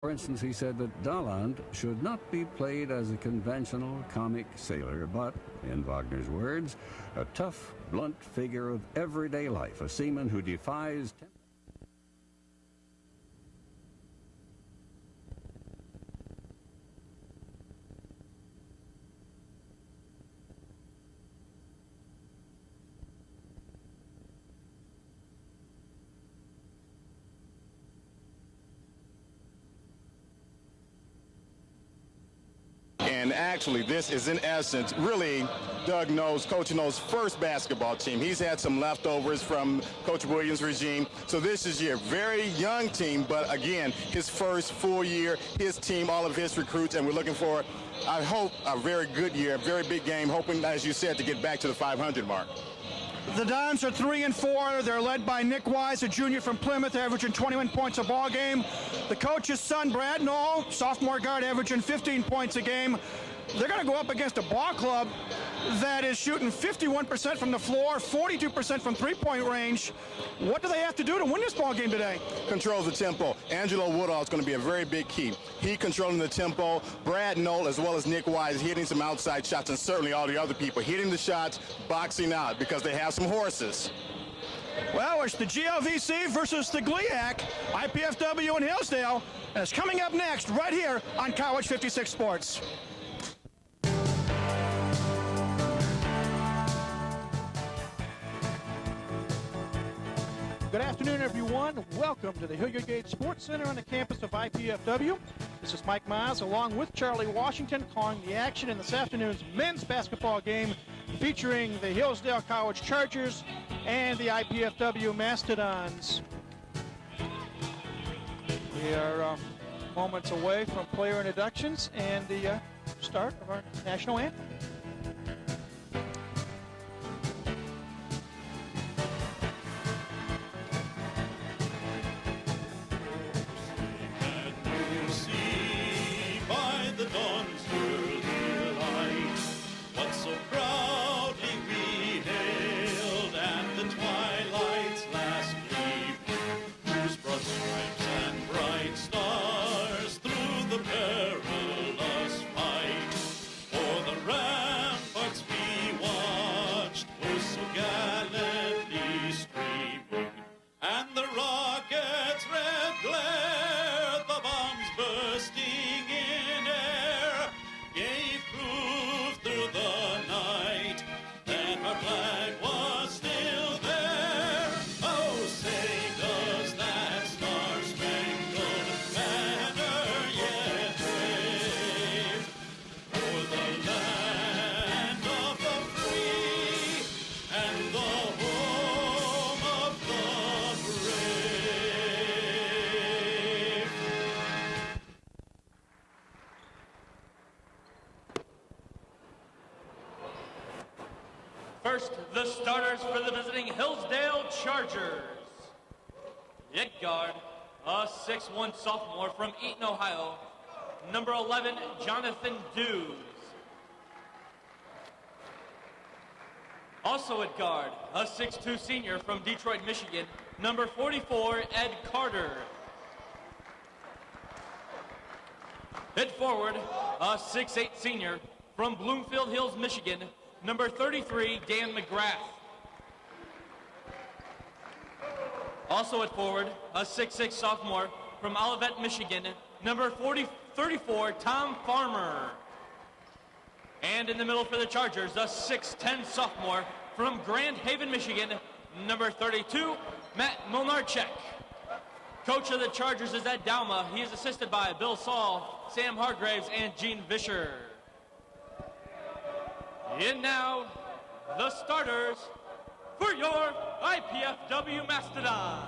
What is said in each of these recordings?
For instance, he said that Dalland should not be played as a conventional comic sailor, but, in Wagner's words, a tough, blunt figure of everyday life, a seaman who defies And actually, this is, in essence, really Doug knows, Coach knows, first basketball team. He's had some leftovers from Coach Williams' regime. So this is your very young team, but again, his first full year, his team, all of his recruits, and we're looking for, I hope, a very good year, a very big game, hoping, as you said, to get back to the 500 mark. The Dons are 3-4. They're led by Nick Wise, a junior from Plymouth, averaging 21 points a ball game. The coach's son, Brad Knoll, sophomore guard, averaging 15 points a game. They're going to go up against a ball club that is shooting 51% from the floor, 42% from three-point range. What do they have to do to win this ball game today? Control the tempo. Angelo Woodall is going to be a very big key. He controlling the tempo. Brad Knoll, as well as Nick Wise, hitting some outside shots, and certainly all the other people hitting the shots, boxing out, because they have some horses. Well, it's the GLVC versus the GLIAC, IPFW in Hillsdale, and it's coming up next right here on College 56 Sports. Good afternoon, everyone. Welcome to the Hilliard Gate Sports Center on the campus of IPFW. This is Mike Miles along with Charlie Washington calling the action in this afternoon's men's basketball game featuring the Hillsdale College Chargers and the IPFW Mastodons. We are moments away from player introductions and the start of our national anthem. First, the starters for the visiting Hillsdale Chargers. At guard, a 6'1" sophomore from Eaton, Ohio, number 11, Jonathan Dews. Also at guard, a 6'2" senior from Detroit, Michigan, number 44, Ed Carter. At forward, a 6'8" senior from Bloomfield Hills, Michigan, number 33, Dan McGrath. Also at forward, a 6'6" sophomore from Olivet, Michigan, number 34, Tom Farmer. And in the middle for the Chargers, a 6'10" sophomore from Grand Haven, Michigan, number 32, Matt Milnarchek. Coach of the Chargers is Ed Dauma. He is assisted by Bill Saul, Sam Hargraves, and Gene Vischer. And now, the starters for your IPFW Mastodons.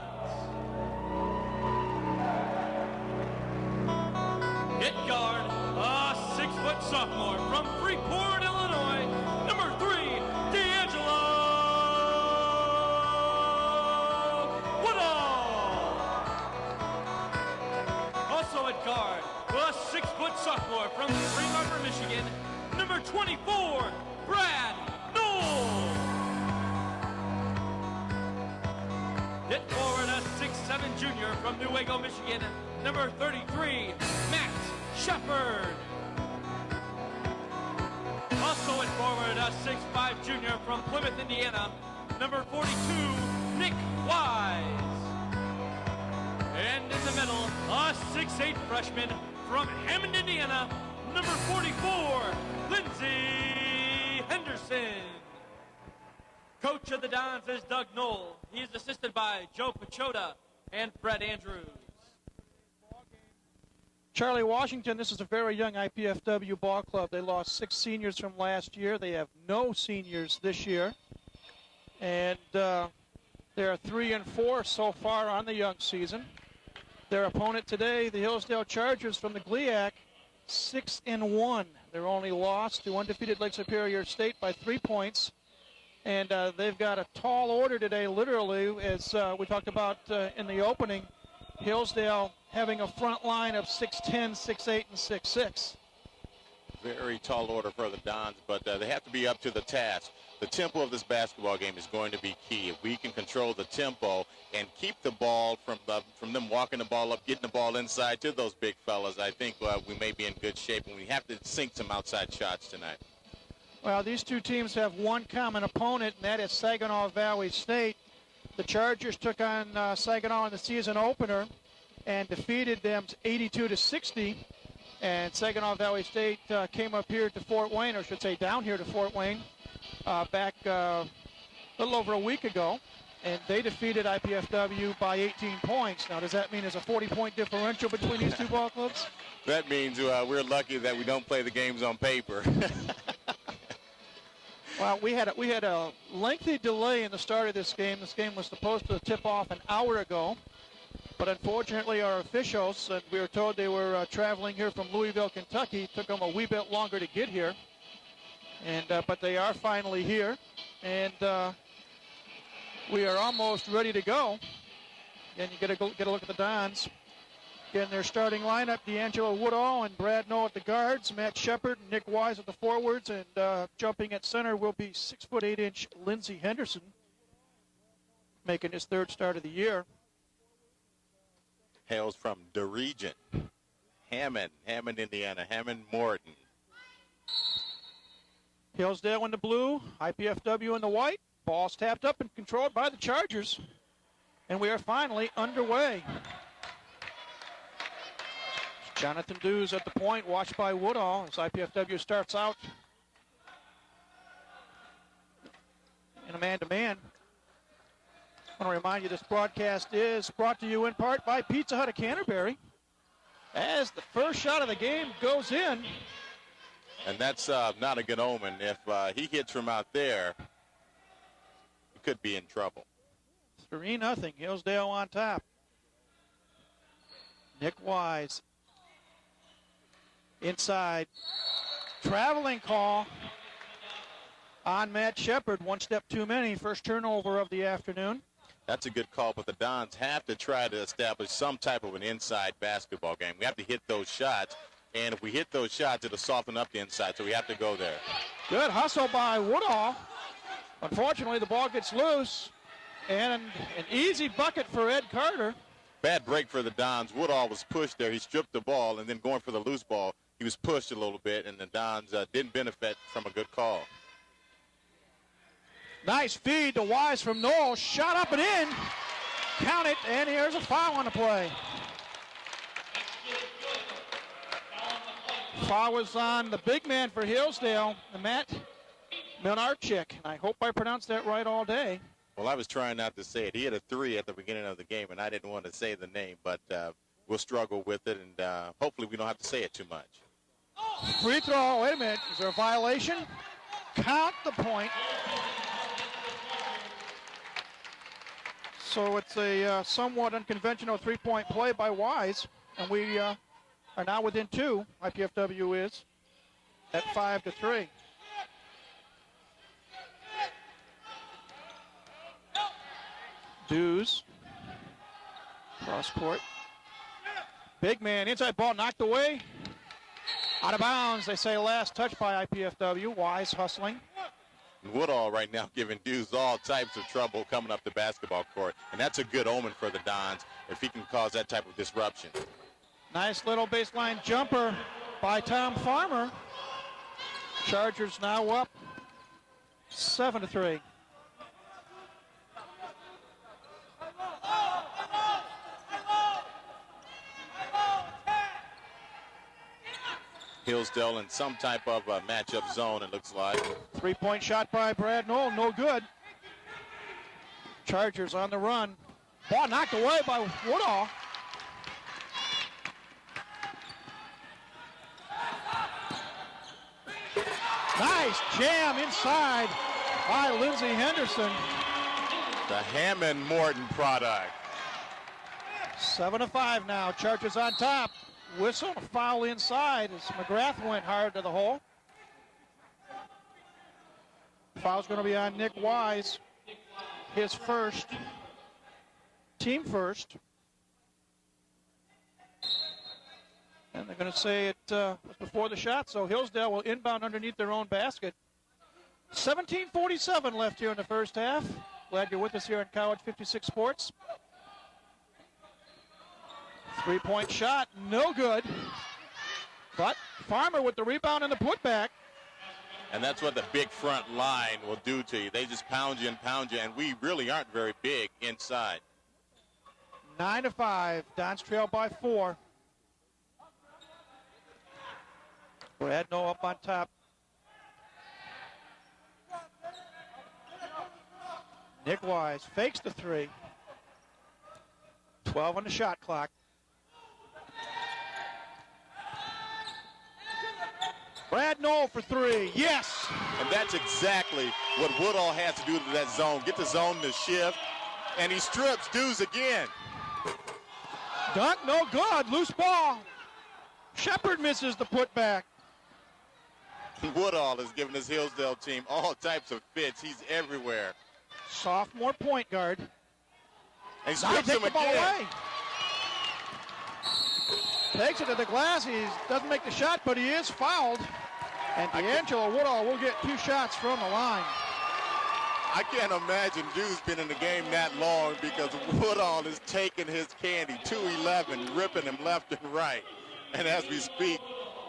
At guard, a 6' sophomore from Freeport, Illinois, number 3, D'Angelo Woodall. Also at guard, a 6' sophomore from Spring Arbor, Michigan, number 24, Brad Knoll. Hit forward, a 6'7" junior from Newaygo, Michigan, number 33, Matt Shepard. Also at forward, a 6'5" junior from Plymouth, Indiana, number 42, Nick Wise. And in the middle, a 6'8" freshman from Hammond, Indiana, number 44, Lindsey Henderson. Coach of the Dons is Doug Knoll. He is assisted by Joe Pachoda and Brett Andrews. Charlie Washington, this is a very young IPFW ball club. They lost 6 seniors from last year. They have no seniors this year. And they're 3-4 so far on the young season. Their opponent today, the Hillsdale Chargers from the GLIAC, 6-1. Their only loss to undefeated Lake Superior State by 3 points. And they've got a tall order today, literally, as we talked about in the opening. Hillsdale having a front line of 6'10", 6'8", and 6'6". Very tall order for the Dons, but they have to be up to the task. The tempo of this basketball game is going to be key. If we can control the tempo and keep the ball from them walking the ball up, getting the ball inside to those big fellas, I think we may be in good shape, and we have to sink some outside shots tonight. Well, these two teams have one common opponent, and that is Saginaw Valley State. The Chargers took on Saginaw in the season opener and defeated them 82-60. And Saginaw Valley State came up here to Fort Wayne, or I should say down here to Fort Wayne, back a little over a week ago. And they defeated IPFW by 18 points. Now, does that mean there's a 40-point differential between these two ball clubs? That means we're lucky that we don't play the games on paper. Well, we had a lengthy delay in the start of this game. This game was supposed to tip off an hour ago, but unfortunately our officials, and we were told they were traveling here from Louisville, Kentucky, took them a wee bit longer to get here, and but they are finally here, and we are almost ready to go. Again, you get a look at the Dons. Again, their starting lineup, D'Angelo Woodall and Brad Noel at the guards, Matt Shepard and Nick Wise at the forwards, and jumping at center will be 6'8" Lindsey Henderson, making his 3rd start of the year. Hails from the region. Hammond, Indiana, Hammond Morton. Hillsdale in the blue, IPFW in the white. Ball's tapped up and controlled by the Chargers. And we are finally underway. Jonathan Dews at the point, watched by Woodall as IPFW starts out in a man-to-man. I want to remind you this broadcast is brought to you in part by Pizza Hut of Canterbury. As the first shot of the game goes in. And that's not a good omen. If he hits from out there, he could be in trouble. 3-0, Hillsdale on top. Nick Wise. Inside. Traveling call on Matt Shepard. One step too many. First turnover of the afternoon. That's a good call, but the Dons have to try to establish some type of an inside basketball game. We have to hit those shots, and if we hit those shots, it'll soften up the inside, so we have to go there. Good hustle by Woodall. Unfortunately, the ball gets loose, and an easy bucket for Ed Carter. Bad break for the Dons. Woodall was pushed there. He stripped the ball, and then going for the loose ball, he was pushed a little bit, and the Dons didn't benefit from a good call. Nice feed to Wise from Knoll. Shot up and in. Count it, and here's a foul on the play. Foul was on the big man for Hillsdale, Matt Milnarchik. I hope I pronounced that right all day. Well, I was trying not to say it. He had a 3 at the beginning of the game, and I didn't want to say the name, but we'll struggle with it, and hopefully we don't have to say it too much. Free throw. Wait a minute. Is there a violation? Count the point. So it's a somewhat unconventional three-point play by Wise, and we are now within 2. IPFW is at 5-3. Dews. Cross court. Big man, inside ball knocked away. Out of bounds, they say last touch by IPFW. Wise hustling. Woodall right now giving Dews all types of trouble coming up the basketball court, and that's a good omen for the Dons. if he can cause that type of disruption. Nice little baseline jumper by Tom Farmer. Chargers now up 7-3. Hillsdale in some type of matchup zone, it looks like. 3-point shot by Brad Knoll, no good. Chargers on the run. Ball knocked away by Woodall. Nice jam inside by Lindsey Henderson. The Hammond-Morton product. 7-5 now. Chargers on top. Whistle, a foul inside as McGrath went hard to the hole. Foul's going to be on Nick Wise. His first. Team first. And they're going to say it was before the shot, so Hillsdale will inbound underneath their own basket. 17:47 left here in the first half. Glad you're with us here on College 56 Sports. 3-point shot, no good. But Farmer with the rebound and the putback. And that's what the big front line will do to you. They just pound you, and we really aren't very big inside. 9-5. Dons trail by 4. Brad Knoll up on top. Nick Wise fakes the 3. 12 on the shot clock. Brad Knoll for 3. Yes! And that's exactly what Woodall has to do to that zone. Get the zone to shift, and he strips Dews again. Dunk, no good. Loose ball. Shepard misses the putback. Woodall has given his Hillsdale team all types of fits. He's everywhere. Sophomore point guard. And he strips him the ball again. away. Takes it to the glass. He doesn't make the shot, but he is fouled. And D'Angelo Woodall will get 2 shots from the line. I can't imagine Dew's been in the game that long because Woodall is taking his candy. 2-11, ripping him left and right. And as we speak,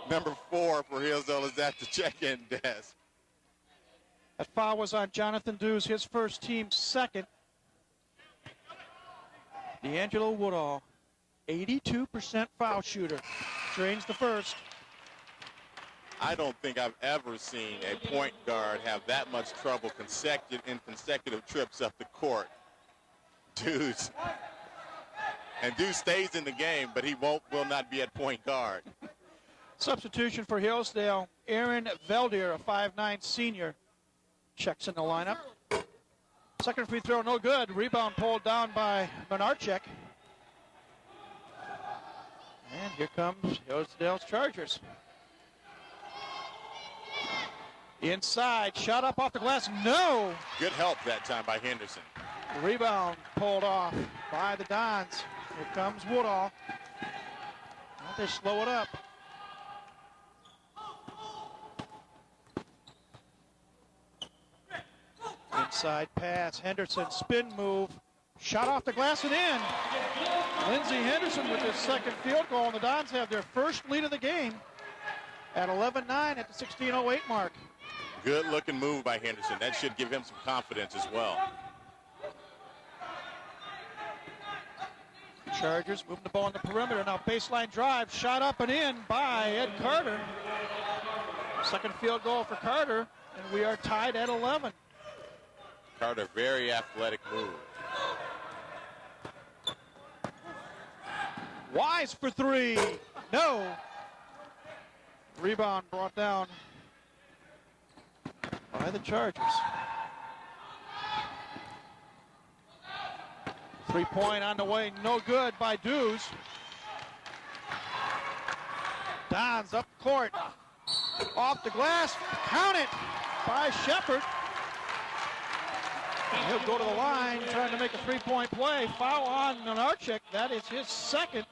number 4 for Hillsdale is at the check-in desk. That foul was on Jonathan Dews, his first, team second. D'Angelo Woodall, 82% foul shooter. Drains the first. I don't think I've ever seen a point guard have that much trouble consecutive trips up the court. Dews. And Dews stays in the game, but he will not be at point guard. Substitution for Hillsdale, Aaron Veldier, a 5'9 senior, checks in the lineup. Second free throw, no good. Rebound pulled down by Benarchek. And here comes Hillsdale's Chargers. Inside, shot up off the glass, no. Good help that time by Henderson. Rebound pulled off by the Dons. Here comes Woodall. Well, they slow it up. Inside pass, Henderson, spin move, shot off the glass and in. Lindsey Henderson with his second field goal, and the Dons have their first lead of the game at 11-9 at the 16:08 mark. Good looking move by Henderson. That should give him some confidence as well. Chargers moving the ball on the perimeter. Now baseline drive, shot up and in by Ed Carter. Second field goal for Carter, and we are tied at 11. Carter, very athletic move. Wise for 3. No. Rebound brought down by the Chargers. 3-point on the way, no good by Dews. Dons up court. Off the glass, count it by Shepard. And he'll go to the line trying to make a 3-point play. Foul on Nenarchik. That is his second.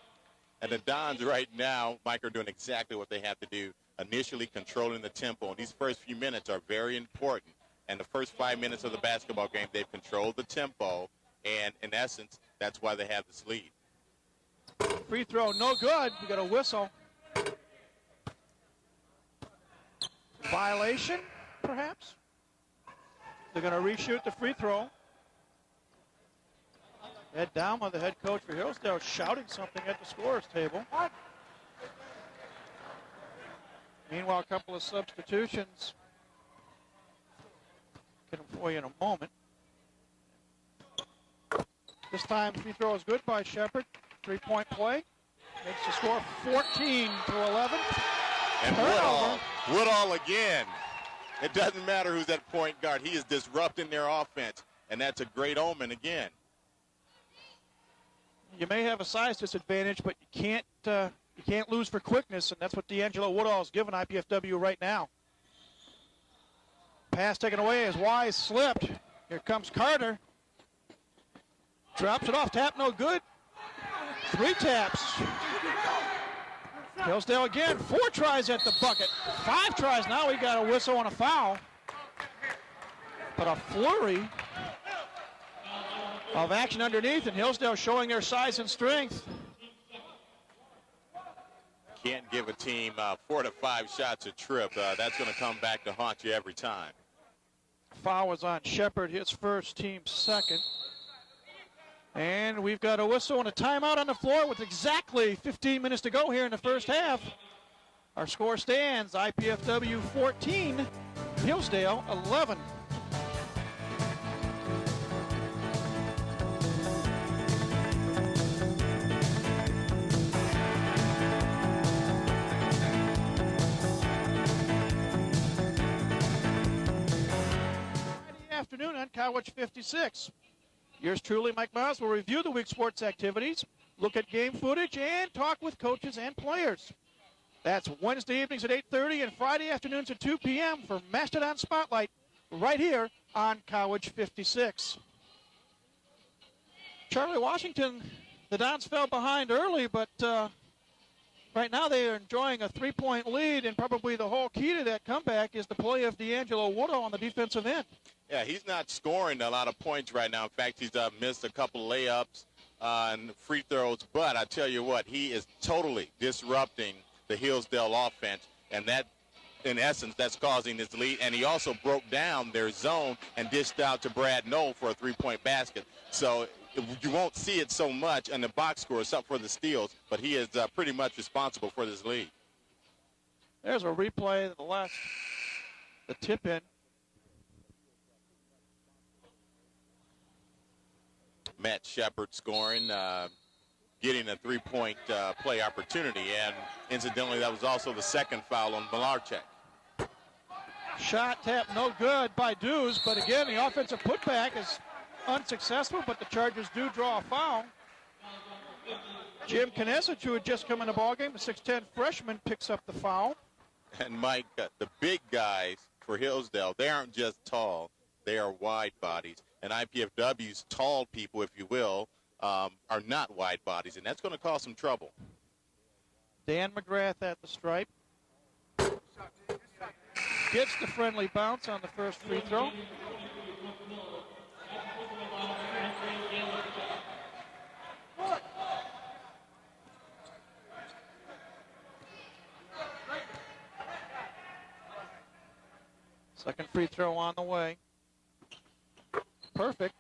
And the Dons right now, Mike, are doing exactly what they have to do. Initially controlling the tempo. And these first few minutes are very important. And the first 5 minutes of the basketball game, they've controlled the tempo. And in essence, that's why they have this lead. Free throw, no good. We got a whistle. Violation, perhaps? They're going to reshoot the free throw. Ed Dowma, the head coach for Hillsdale, shouting something at the scorer's table. Meanwhile, a couple of substitutions. Get them for you in a moment. This time, free throw is good by Shepard. 3-point play. Makes the score 14-11. And Woodall again. It doesn't matter who's at point guard. He is disrupting their offense, and that's a great omen again. You may have a size disadvantage, but you can't lose for quickness, and that's what D'Angelo Woodall is giving IPFW right now. Pass taken away as Wise slipped. Here comes Carter. Drops it off, tap no good. 3 taps. Hillsdale again, 4 tries at the bucket. 5 tries, now we got a whistle and a foul. But a flurry of action underneath, and Hillsdale showing their size and strength. Can't give a team 4 to 5 shots a trip. That's going to come back to haunt you every time. Foul was on Shepard, his first, team second. And we've got a whistle and a timeout on the floor with exactly 15 minutes to go here in the first half. Our score stands IPFW 14, Hillsdale 11. Friday afternoon on College 56. Yours truly, Mike Miles, will review the week's sports activities, look at game footage, and talk with coaches and players. That's Wednesday evenings at 8:30 and Friday afternoons at 2 p.m. for Mastodon Spotlight right here on College 56. Charlie Washington, the Dons fell behind early, but right now they are enjoying a 3-point lead, and probably the whole key to that comeback is the play of D'Angelo Woodall on the defensive end. Yeah, he's not scoring a lot of points right now. In fact, he's missed a couple layups and free throws. But I tell you what, he is totally disrupting the Hillsdale offense. And that, in essence, that's causing this lead. And he also broke down their zone and dished out to Brad Knoll for a 3-point basket. So you won't see it so much in the box score except for the steals. But he is pretty much responsible for this lead. There's a replay of the tip-in. Matt Shepard scoring, getting a 3-point play opportunity. And incidentally, that was also the second foul on Malarchek. Shot tap no good by Dews, but again, the offensive putback is unsuccessful, but the Chargers do draw a foul. Jim Knesset, who had just come in the ballgame, the 6'10 freshman, picks up the foul. And Mike, the big guys for Hillsdale, they aren't just tall, they are wide bodies. And IPFW's tall people, if you will, are not wide bodies, and that's going to cause some trouble. Dan McGrath at the stripe. Gets the friendly bounce on the first free throw. Second free throw on the way. Perfect.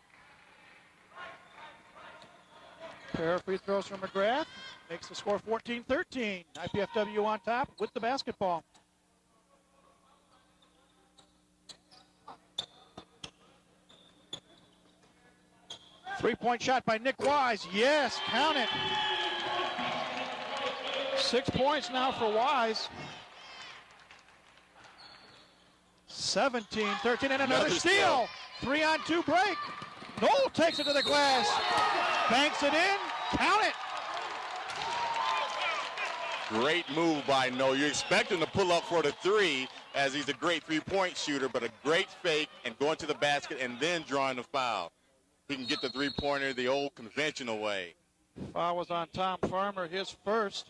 Pair of free throws from McGrath. Makes the score 14-13. IPFW on top with the basketball. Three-point shot by Nick Wise. Yes, count it. 6 points now for Wise. 17-13 and another steal. 3-on-2 break. Knoll takes it to the glass. Banks it in. Count it. Great move by Knoll. You expect him to pull up for the 3 as he's a great 3-point shooter, but a great fake and going to the basket and then drawing the foul. He can get the 3-pointer the old conventional way. Foul was on Tom Farmer, his first.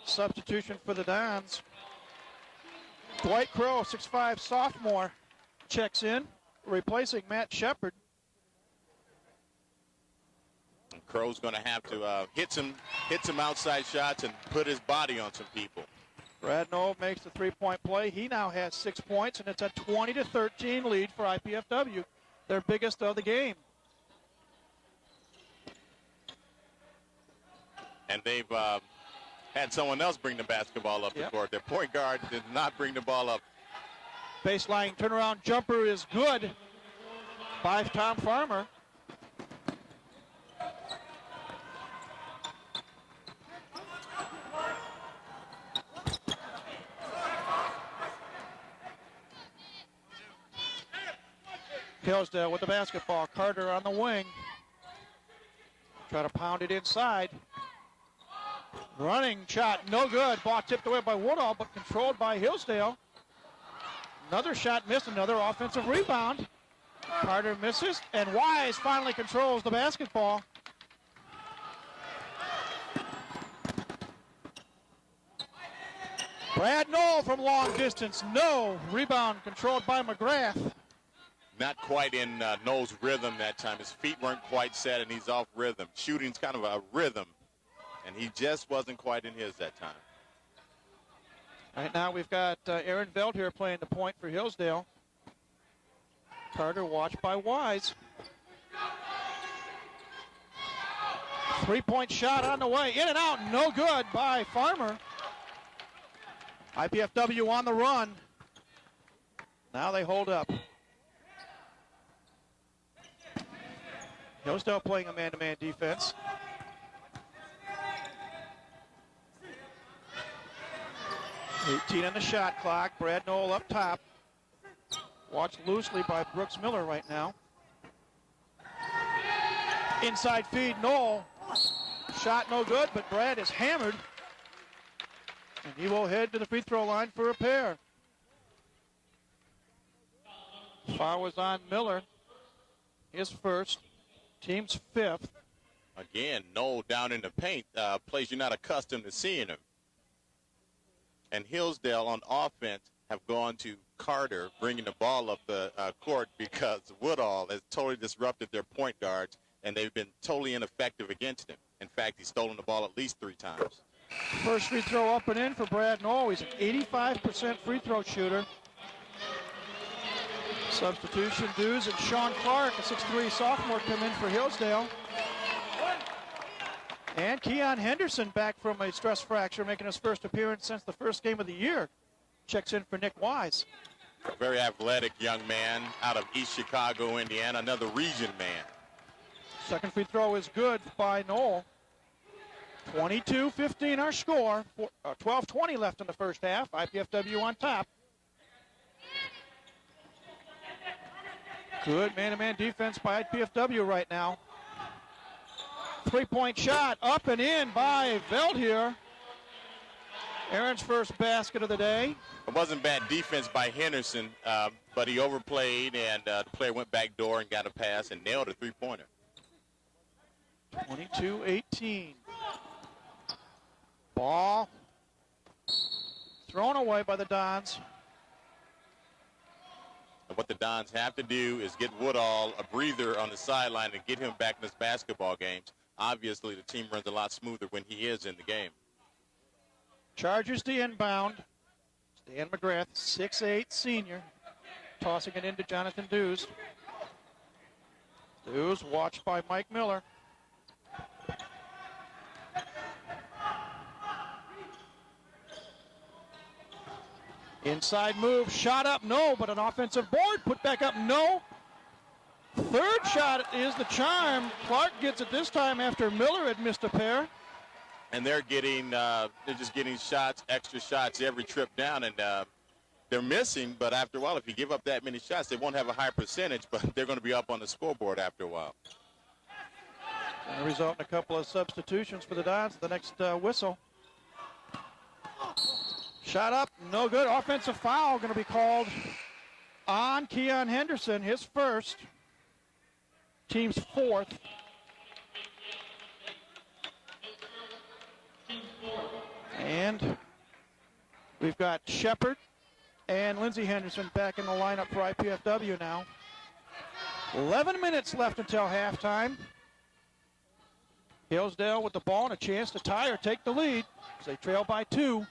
Substitution for the Dons. Dwight Crow, 6'5", sophomore, checks in, replacing Matt Shepard. Crow's going to have to hit some outside shots and put his body on some people. Brad Knoll makes the three-point play. He now has 6 points, and it's a 20-13 lead for IPFW, their biggest of the game. And they've had someone else bring the basketball up the court. Their point guard did not bring the ball up. Baseline turnaround jumper is good by Tom Farmer. Hillsdale with the basketball. Carter on the wing. Try to pound it inside. Running shot, no good. Ball tipped away by Woodall, but controlled by Hillsdale. Another shot missed, another offensive rebound. Carter misses, and Wise finally controls the basketball. Brad Knoll from long distance, no. Rebound controlled by McGrath. Not quite in Knoll's rhythm that time. His feet weren't quite set, and he's off rhythm. Shooting's kind of a rhythm, and he just wasn't quite in his that time. Right now we've got Aaron Veld here playing the point for Hillsdale. Carter watched by Wise. Three-point shot on the way. In and out, no good by Farmer. IPFW on the run. Now they hold up. Hillsdale playing a man-to-man defense. .18 on the shot clock. Brad Knoll up top. Watched loosely by Brooks Miller right now. Inside feed, Knoll. Shot no good, but Brad is hammered. And he will head to the free throw line for a pair. Foul was on Miller. His first. Team's fifth. Again, Knoll down in the paint, place you're not accustomed to seeing him. And Hillsdale on offense have gone to Carter, bringing the ball up the court because Woodall has totally disrupted their point guards, and they've been totally ineffective against him. In fact, he's stolen the ball at least 3 times. First free throw up and in for Brad Knoll. He's an 85% free throw shooter. Substitution dues, and Sean Clark, a 6'3 sophomore, come in for Hillsdale. And Keon Henderson, back from a stress fracture, making his first appearance since the first game of the year, checks in for Nick Wise. A very athletic young man out of East Chicago, Indiana, another region man. Second free throw is good by Knoll. 22-15 our score. 12:20 left in the first half. IPFW on top. Good man-to-man defense by IPFW right now. Three-point shot up and in by Veld here. Aaron's first basket of the day. It wasn't bad defense by Henderson, but he overplayed, and the player went back door and got a pass and nailed a three-pointer. 22-18. Ball thrown away by the Dons. And what the Dons have to do is get Woodall a breather on the sideline and get him back in his basketball games. Obviously, the team runs a lot smoother when he is in the game. Chargers to inbound. Stan McGrath, 6'8", senior, tossing it into Jonathan Dews. Dews watched by Mike Miller. Inside move, shot up, no, but an offensive board, put back up, no. Third shot is the charm. Clark gets it this time after Miller had missed a pair. And they're just getting shots, extra shots every trip down, and they're missing. But after a while, if you give up that many shots, they won't have a high percentage, but they're going to be up on the scoreboard after a while. Going to result in a couple of substitutions for the Dons. The next whistle. Shot up, no good. Offensive foul going to be called on Keon Henderson, his first. Team's fourth. And we've got Shepard and Lindsey Henderson back in the lineup for IPFW now. 11 minutes left until halftime. Hillsdale with the ball and a chance to tie or take the lead as they trail by 2.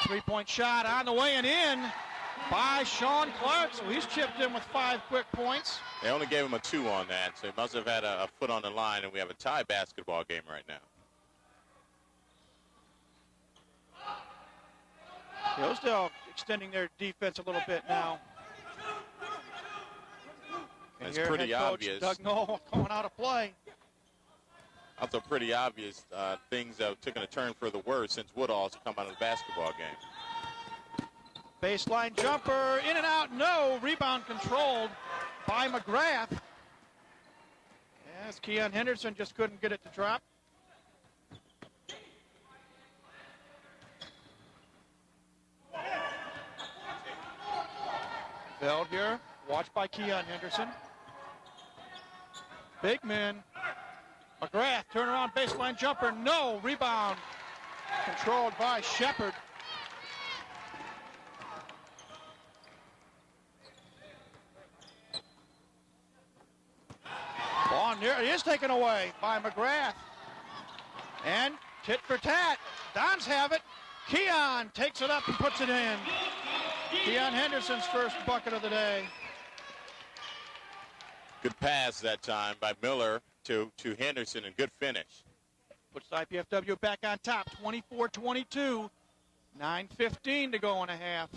Three-point shot on the way and in by Sean Clark. So he's chipped in with 5 quick points. They only gave him a 2 on that, so he must have had a foot on the line, and we have a tie basketball game right now. Hillsdale extending their defense a little bit now. And it's here, pretty head coach obvious. Doug Knoll coming out of play. Also pretty obvious things have taken a turn for the worse since Woodall's come out of the basketball game. Baseline jumper, in and out, no. Rebound controlled by McGrath. Yes, Keon Henderson just couldn't get it to drop. Veld here, watched by Keon Henderson. Big man. McGrath, turnaround baseline jumper, no. Rebound controlled by Shepard. Ball near, it is taken away by McGrath. And tit for tat. Dons have it. Keon takes it up and puts it in. Keon Henderson's first bucket of the day. Good pass that time by Miller to Henderson, and good finish. Puts the IPFW back on top, 24-22. 9:15 to go in a half.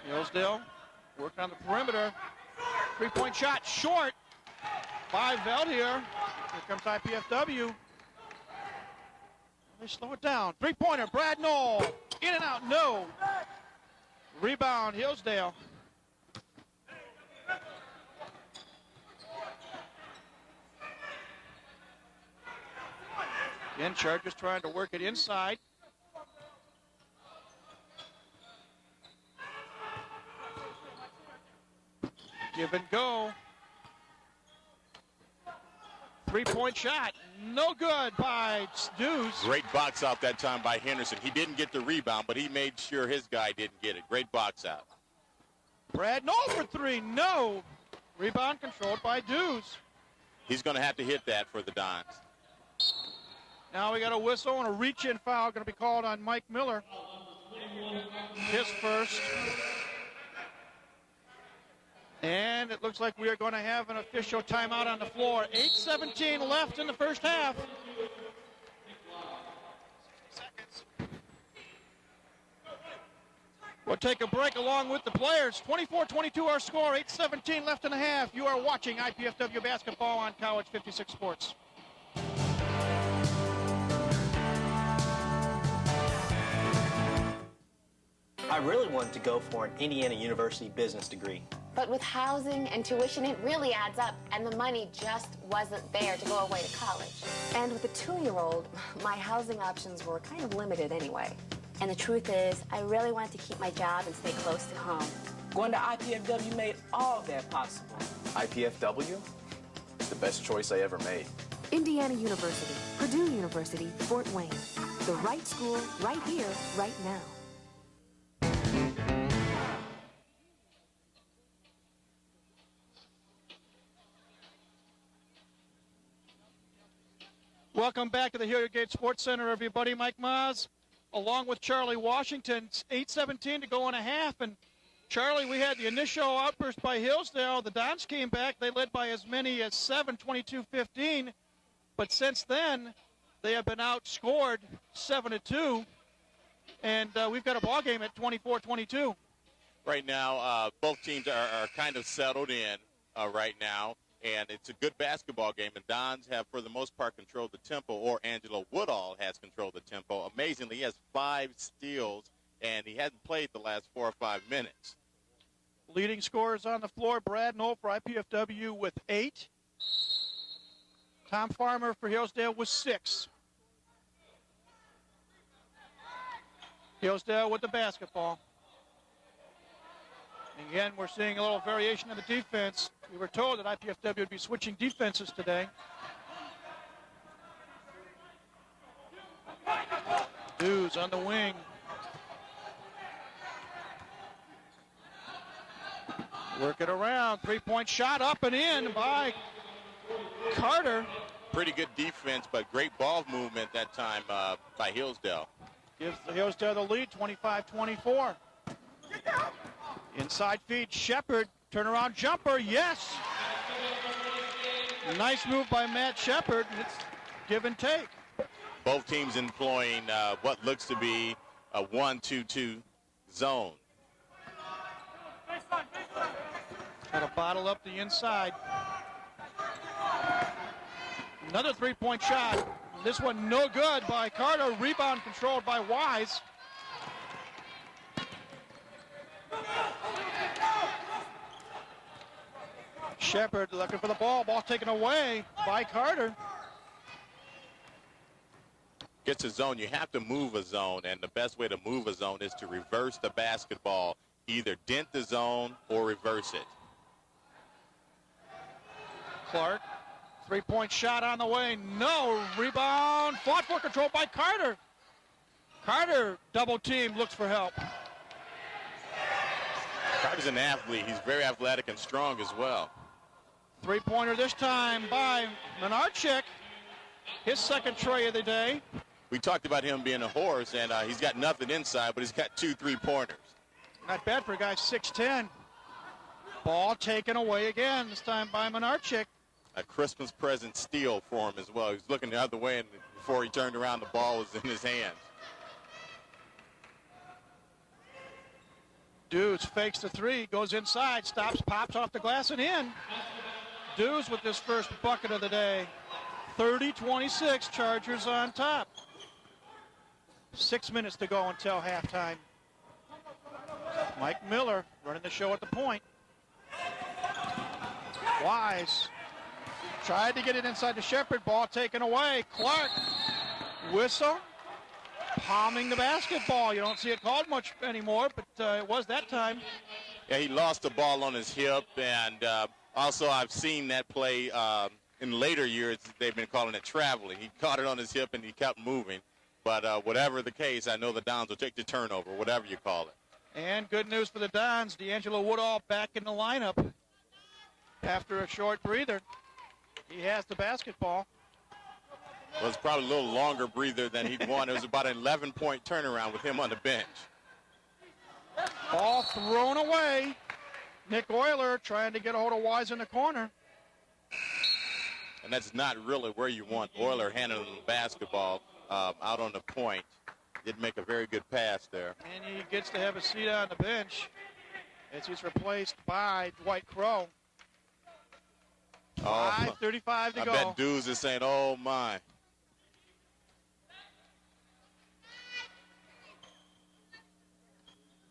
Hillsdale working on the perimeter. Three-point shot short by Veld here. Here comes IPFW. They slow it down. Three-pointer, Brad Knoll. In and out, no. Rebound, Hillsdale. Again, Chargers trying to work it inside. Give and go. Three-point shot. No good by Dews. Great box out that time by Henderson. He didn't get the rebound, but he made sure his guy didn't get it. Great box out. Brad Knoll for 3. No. Rebound controlled by Dews. He's going to have to hit that for the Dons. Now we got a whistle and a reach-in foul going to be called on Mike Miller. His first. And it looks like we are going to have an official timeout on the floor. 8:17 left in the first half. We'll take a break along with the players. 24-22 our score, 8:17 left in the half. You are watching IPFW basketball on College 56 Sports. I really wanted to go for an Indiana University business degree. But with housing and tuition, it really adds up, and the money just wasn't there to go away to college. And with a 2-year-old, my housing options were kind of limited anyway. And the truth is, I really wanted to keep my job and stay close to home. Going to IPFW made all of that possible. IPFW? It's the best choice I ever made. Indiana University, Purdue University, Fort Wayne. The right school, right here, right now. Welcome back to the Hilliard Gate Sports Center, everybody. Mike Maz, along with Charlie Washington. It's 8:17 to go in a half. And, Charlie, we had the initial outburst by Hillsdale. The Dons came back. They led by as many as 7, 22-15. But since then, they have been outscored 7-2. And we've got a ball game at 24-22. Right now, both teams are kind of settled in right now. And it's a good basketball game. And Dons have, for the most part, controlled the tempo, or Angelo Woodall has controlled the tempo. Amazingly, he has 5 steals, and he hasn't played the last 4 or 5 minutes. Leading scorers on the floor, Brad Knoll for IPFW with 8. Tom Farmer for Hillsdale with 6. Hillsdale with the basketball. Again, we're seeing a little variation in the defense. We were told that IPFW would be switching defenses today. Dews on the wing. Work it around. Three-point shot up and in by Carter. Pretty good defense, but great ball movement that time by Hillsdale. Gives the Hillsdale the lead, 25-24. Inside feed, Shepard. Turnaround jumper, yes. Nice move by Matt Shepard. It's give and take. Both teams employing what looks to be a 1-2-2 zone. Got to bottle up the inside. Another three-point shot. This one no good by Carter. Rebound controlled by Wise. Shepard looking for the ball. Ball taken away by Carter. Gets a zone. You have to move a zone, and the best way to move a zone is to reverse the basketball. Either dent the zone or reverse it. Clark, three-point shot on the way. No. Rebound. Fought for, controlled by Carter. Carter, double team, looks for help. Carter's an athlete. He's very athletic and strong as well. Three-pointer this time by Menarchik. His second tray of the day. We talked about him being a horse, and he's got nothing inside, but he's got 2 3-pointers. Not bad for a guy 6'10". Ball taken away again, this time by Menarchik. A Christmas present steal for him as well. He was looking the other way, and before he turned around, the ball was in his hands. Dews fakes the three, goes inside, stops, pops off the glass and in. Dews with his first bucket of the day. 30-26, Chargers on top. 6 minutes to go until halftime. Mike Miller running the show at the point. Wise tried to get it inside to Shepard. Ball taken away. Clark, whistle, palming the basketball. You don't see it called much anymore, but it was that time. Yeah, he lost the ball on his hip, and also I've seen that play in later years. They've been calling it traveling. He caught it on his hip, and he kept moving. But whatever the case, I know the Dons will take the turnover, whatever you call it. And good news for the Dons. D'Angelo Woodall back in the lineup after a short breather. He has the basketball. Well, it's probably a little longer breather than he'd want. It was about an 11-point turnaround with him on the bench. Ball thrown away. Nick Euler trying to get a hold of Wise in the corner. And that's not really where you want Euler handling the basketball out on the point. Did make a very good pass there. And he gets to have a seat on the bench as he's replaced by Dwight Crow. 5:35 to go. I bet Dews is saying, oh, my.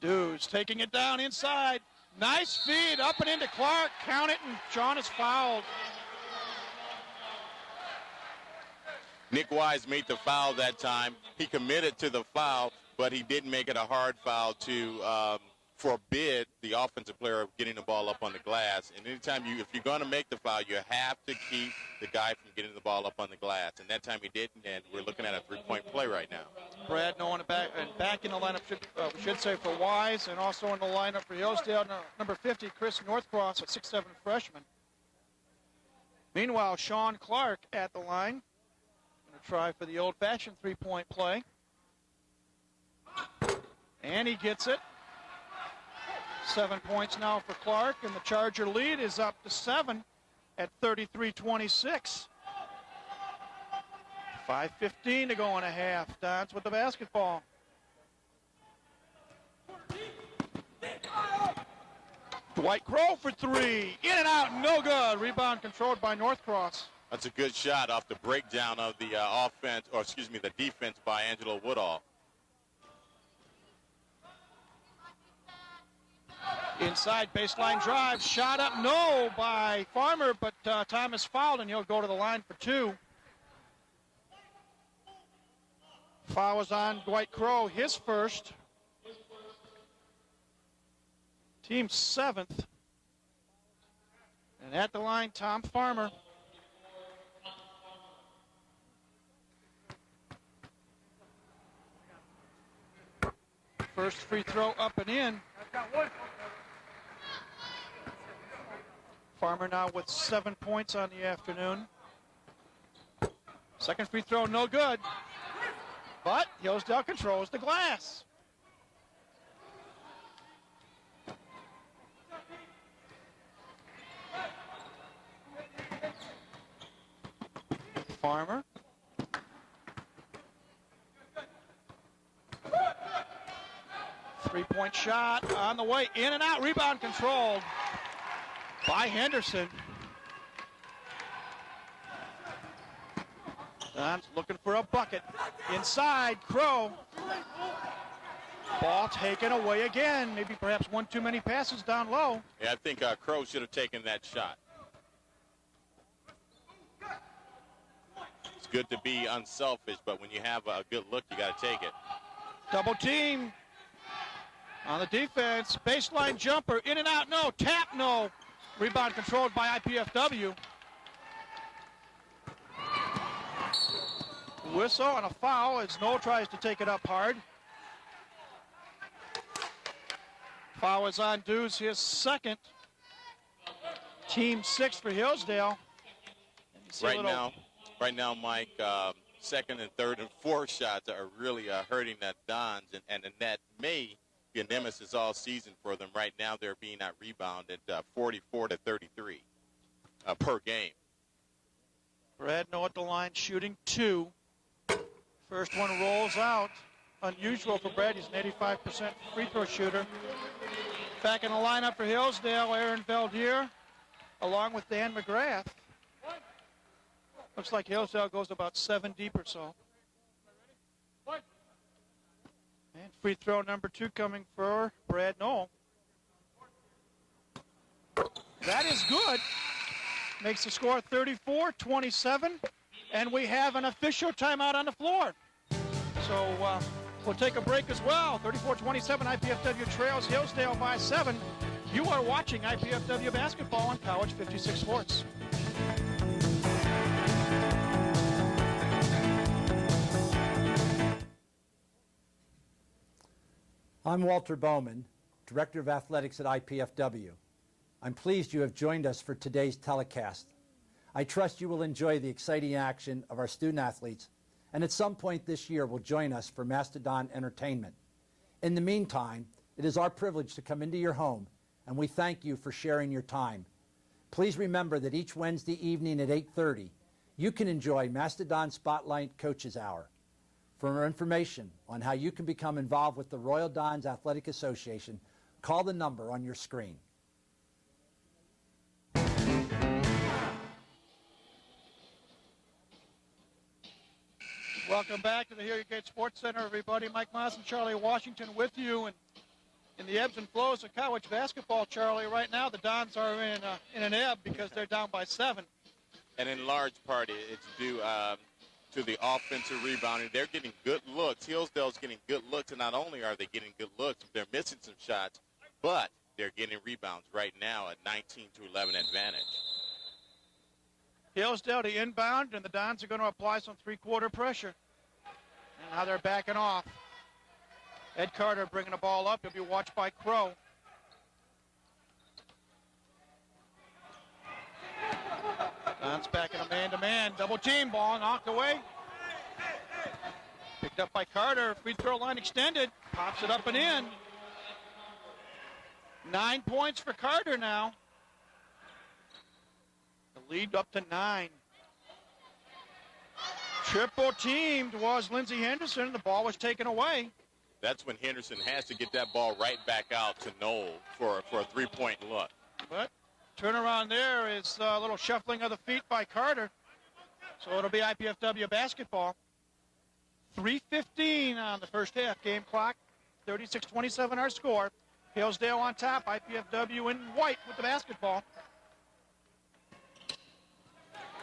Dews taking it down inside. Nice feed up and into Clark. Count it, and John is fouled. Nick Wise made the foul that time. He committed to the foul, but he didn't make it a hard foul to forbid the offensive player of getting the ball up on the glass. And anytime if you're going to make the foul, you have to keep the guy from getting the ball up on the glass. And that time he didn't, and we're looking at a three-point play right now. Brad Nolan back in the lineup, we should say, for Wise, and also in the lineup for Hillsdale, number 50, Chris Northcross, a 6'7" freshman. Meanwhile, Sean Clark at the line. Going to try for the old-fashioned three-point play. And he gets it. 7 points now for Clark, and the Charger lead is up to 7 at 33-26. 5:15 to go in a half. Dons with the basketball. Dwight Crow for three. In and out, no good. Rebound controlled by Northcross. That's a good shot off the breakdown of the the defense by Angelo Woodall. Inside baseline drive, shot up, no, by Farmer, but Thomas fouled, and he'll go to the line for two. Foul was on Dwight Crow, his first. Team 7th. And at the line, Tom Farmer. First free throw up and in. Farmer now with 7 points on the afternoon. Second free throw, no good. But Hillsdale controls the glass. Farmer. Three-point shot on the way, in and out, rebound controlled by Henderson. Don's looking for a bucket. Inside, Crow. Ball taken away again. Maybe perhaps one too many passes down low. Yeah, I think Crow should have taken that shot. It's good to be unselfish, but when you have a good look, you got to take it. Double team on the defense. Baseline jumper, in and out, no. Tap, no. Rebound controlled by IPFW. Whistle and a foul as Knoll tries to take it up hard. Foul is on Dews, his second. Team 6 for Hillsdale. Right now, Mike, second and third and fourth shots are really hurting that Dons, and the net may be a nemesis all season for them. Right now, they're being out-rebounded 44-33 per game. Brad Knoll at the line shooting 2. First one rolls out. Unusual for Brad. He's an 85% free throw shooter. Back in the lineup for Hillsdale, Aaron Valdier, along with Dan McGrath. Looks like Hillsdale goes about 7 deep or so. And free throw number 2 coming for Brad Knoll. That is good. Makes the score 34-27. And we have an official timeout on the floor. So we'll take a break as well. 34-27, IPFW trails Hillsdale by 7. You are watching IPFW basketball on College 56 Sports. I'm Walter Bowman, Director of Athletics at IPFW. I'm pleased you have joined us for today's telecast. I trust you will enjoy the exciting action of our student athletes, and at some point this year will join us for Mastodon Entertainment. In the meantime, it is our privilege to come into your home, and we thank you for sharing your time. Please remember that each Wednesday evening at 8:30, you can enjoy Mastodon Spotlight Coaches Hour. For more information on how you can become involved with the Royal Dons Athletic Association, call the number on your screen. Welcome back to the Hilliard Gate Sports Center, everybody. Mike Moss and Charlie Washington with you. And in the ebbs and flows of college basketball, Charlie, right now the Dons are in an ebb because they're down by 7. And in large part, it's due to the offensive rebounding. They're getting good looks. Hillsdale's getting good looks, and not only are they getting good looks, they're missing some shots, but they're getting rebounds right now at 19-11 advantage. Hillsdale to inbound, and the Dons are going to apply some three-quarter pressure. And now they're backing off. Ed Carter bringing the ball up. He'll be watched by Crow. Dons back in a man-to-man. Double team, ball knocked away. Picked up by Carter. Free throw line extended. Pops it up and in. 9 points for Carter now. The lead up to 9. Triple teamed was Lindsey Henderson. The ball was taken away. That's when Henderson has to get that ball right back out to Knoll for a three-point look. But turnaround there is a little shuffling of the feet by Carter. So it'll be IPFW basketball. 3:15 on the first half game clock. 36-27 our score. Hillsdale on top. IPFW in white with the basketball.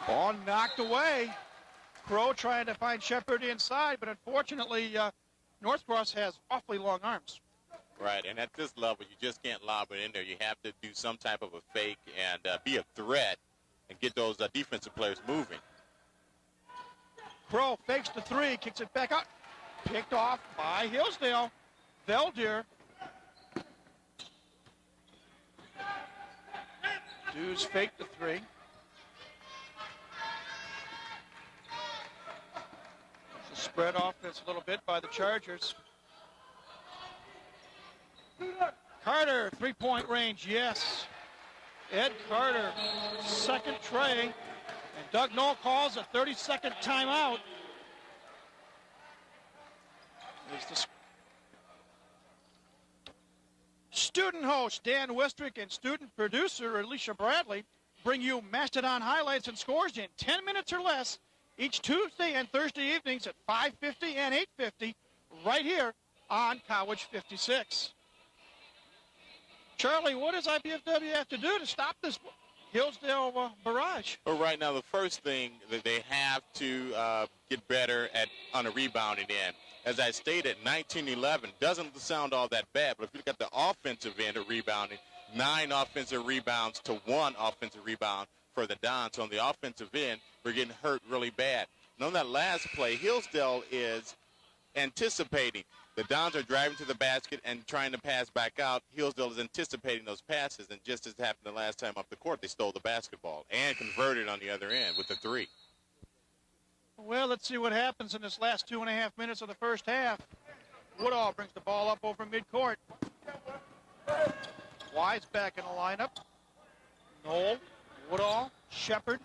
Ball knocked away. Crow trying to find Shepard inside, but unfortunately Northcross has awfully long arms. Right, and at this level, you just can't lob it in there. You have to do some type of a fake and be a threat and get those defensive players moving. Crow fakes the three, kicks it back out. Picked off by Hillsdale. Valdier. Dews fake the three. It's a spread offense a little bit by the Chargers. Carter, three-point range, yes. Ed Carter, second tray. And Doug Knoll calls a 30-second timeout. There's the student host Dan Westrick and student producer Alicia Bradley bring you Mastodon highlights and scores in 10 minutes or less each Tuesday and Thursday evenings at 5:50 and 8:50 right here on College 56. Charlie, what does IPFW have to do to stop this Hillsdale barrage? Well, right now, the first thing that they have to get better at on a rebounding end. As I stated, 19-11 doesn't sound all that bad, but if you look at the offensive end of rebounding, 9 offensive rebounds to 1 offensive rebound for the Dons. So on the offensive end, we're getting hurt really bad. And on that last play, Hillsdale is anticipating. The Dons are driving to the basket and trying to pass back out. Hillsdale is anticipating those passes, and just as happened the last time off the court, they stole the basketball and converted on the other end with the 3. Well, let's see what happens in this last 2.5 minutes of the first half. Woodall brings the ball up over midcourt. Wise back in the lineup. Knoll, Woodall, Shepard,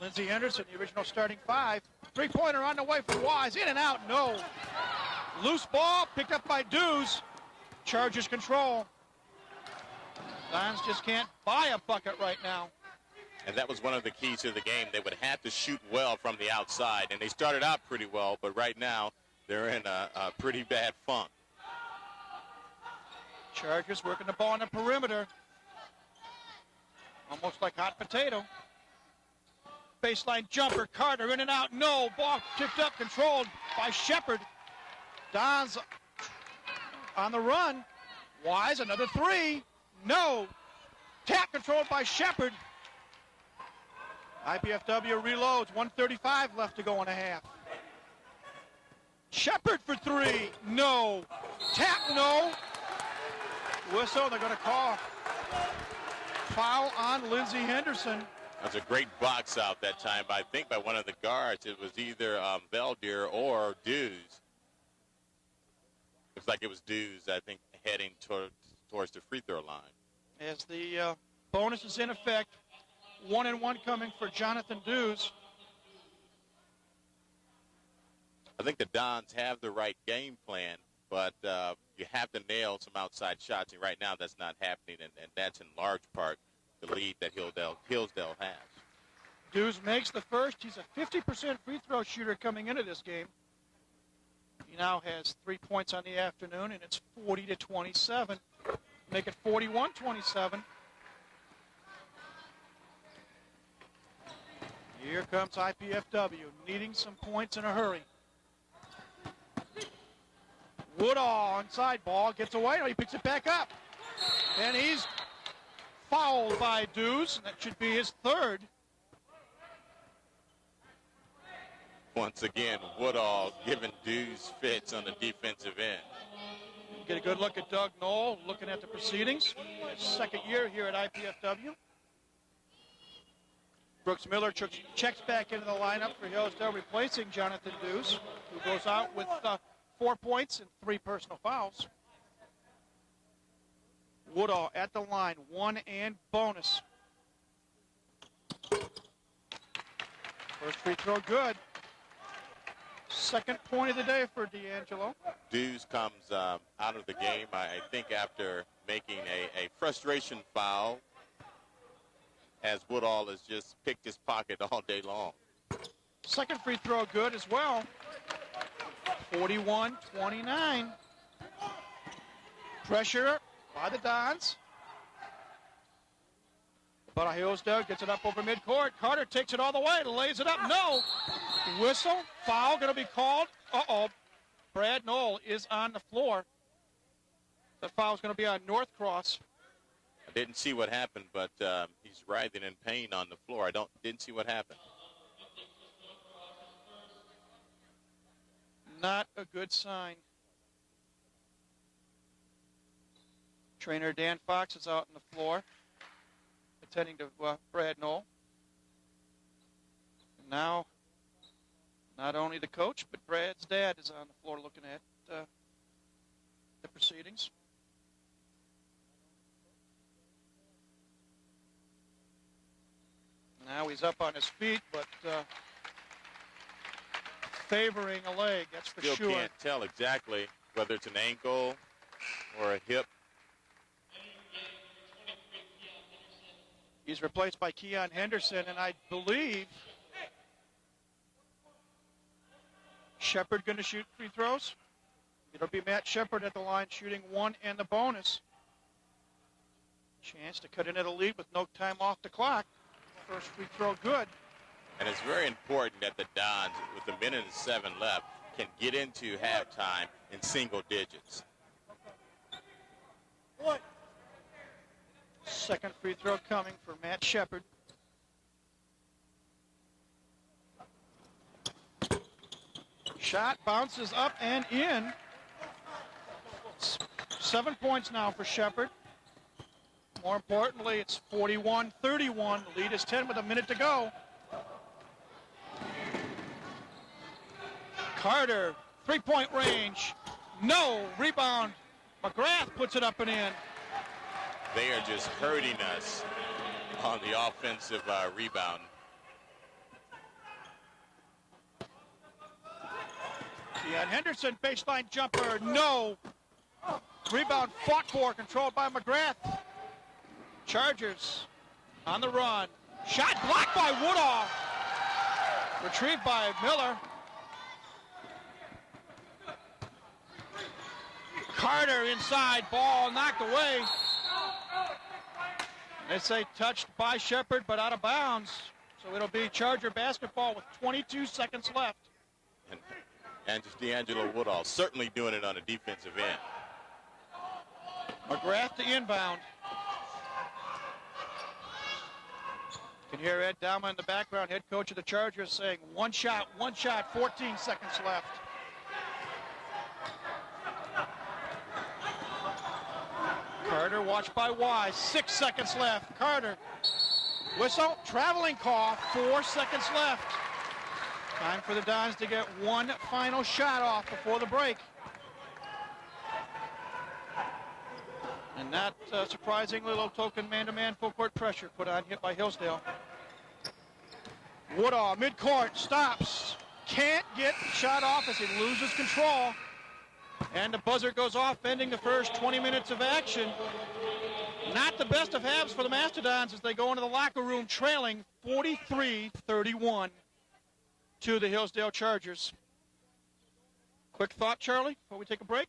Lindsey Henderson, the original starting 5. Three-pointer on the way for Wise. In and out, no. Loose ball picked up by Dews. Chargers control. Dons just can't buy a bucket right now. And that was one of the keys to the game. They would have to shoot well from the outside. And they started out pretty well, but right now they're in a pretty bad funk. Chargers working the ball on the perimeter. Almost like hot potato. Baseline jumper, Carter in and out, no. Ball tipped up, controlled by Shepard. Dons on the run. Wise, another 3. No. Tap controlled by Shepard. IPFW reloads. 1:35 left to go in a half. Shepard for 3. No. Tap, no. Whistle, they're going to call. Foul on Lindsey Henderson. That was a great box out that time, I think by one of the guards. It was either Valdir or Dews. Looks like it was Dews, I think, heading towards the free throw line. As the bonus is in effect, 1-and-1 coming for Jonathan Dews. I think the Dons have the right game plan, but you have to nail some outside shots, and right now that's not happening, and that's in large part the lead that Hillsdale has. Dews makes the first. He's a 50% free throw shooter coming into this game. He now has 3 points on the afternoon, and it's 40-27. Make it 41-27. Here comes IPFW, needing some points in a hurry. Woodall inside ball, gets away. No, he picks it back up. And he's fouled by Dews, and that should be his 3rd. Once again, Woodall giving Dews fits on the defensive end. Get a good look at Doug Knoll, looking at the proceedings. His 2nd year here at IPFW. Brooks Miller checks back into the lineup for Hillsdale, replacing Jonathan Dews, who goes out with 4 points and 3 personal fouls. Woodall at the line, 1 and bonus. First free throw good. 2nd point of the day for D'Angelo. Dews comes out of the game, I think, after making a frustration foul, as Woodall has just picked his pocket all day long. 2nd free throw good as well. 41-29. Pressure by the Dons. But Hillsdale gets it up over midcourt. Carter takes it all the way, lays it up. No. Whistle. Foul going to be called. Uh-oh. Brad Knoll is on the floor. The foul's going to be on Northcross. I didn't see what happened, but he's writhing in pain on the floor. Didn't see what happened. Not a good sign. Trainer Dan Fox is out on the floor. attending to Brad Knoll. And now, not only the coach, but Brad's dad is on the floor looking at the proceedings. Now he's up on his feet, but favoring a leg, that's for sure. Still can't tell exactly whether it's an ankle or a hip. He's replaced by Keon Henderson, and I believe Shepard going to shoot free throws. It'll be Matt Shepard at the line shooting one and the bonus. Chance to cut into the lead with no time off the clock. First free throw good. And it's very important that the Dons, with a minute and 7 left, can get into halftime in single digits. Second free throw coming for Matt Shepard. Shot bounces up and in. 7 points now for Shepard. More importantly, it's 41-31. The lead is 10 with a minute to go. Carter, three-point range. No, rebound. McGrath puts it up and in. They are just hurting us on the offensive rebound. Keon Henderson, baseline jumper, no. Rebound fought for, controlled by McGrath. Chargers on the run. Shot blocked by Woodall. Retrieved by Miller. Carter inside, ball knocked away. They say touched by Shepard, but out of bounds. So it'll be Charger basketball with 22 seconds left. And just D'Angelo Woodall certainly doing it on a defensive end. McGrath to inbound. You can hear Ed Dama in the background, head coach of the Chargers, saying one shot, 14 seconds left. Carter watched by Wise, 6 seconds left. Carter, whistle, traveling call, 4 seconds left. Time for the Dons to get one final shot off before the break. And not surprisingly, low token man-to-man full court pressure put on hit by Hillsdale. Woodall, midcourt, stops. Can't get the shot off as he loses control. And the buzzer goes off, ending the first 20 minutes of action. Not the best of halves for the Mastodons as they go into the locker room trailing 43-31 to the Hillsdale Chargers. Quick thought, Charlie, before we take a break?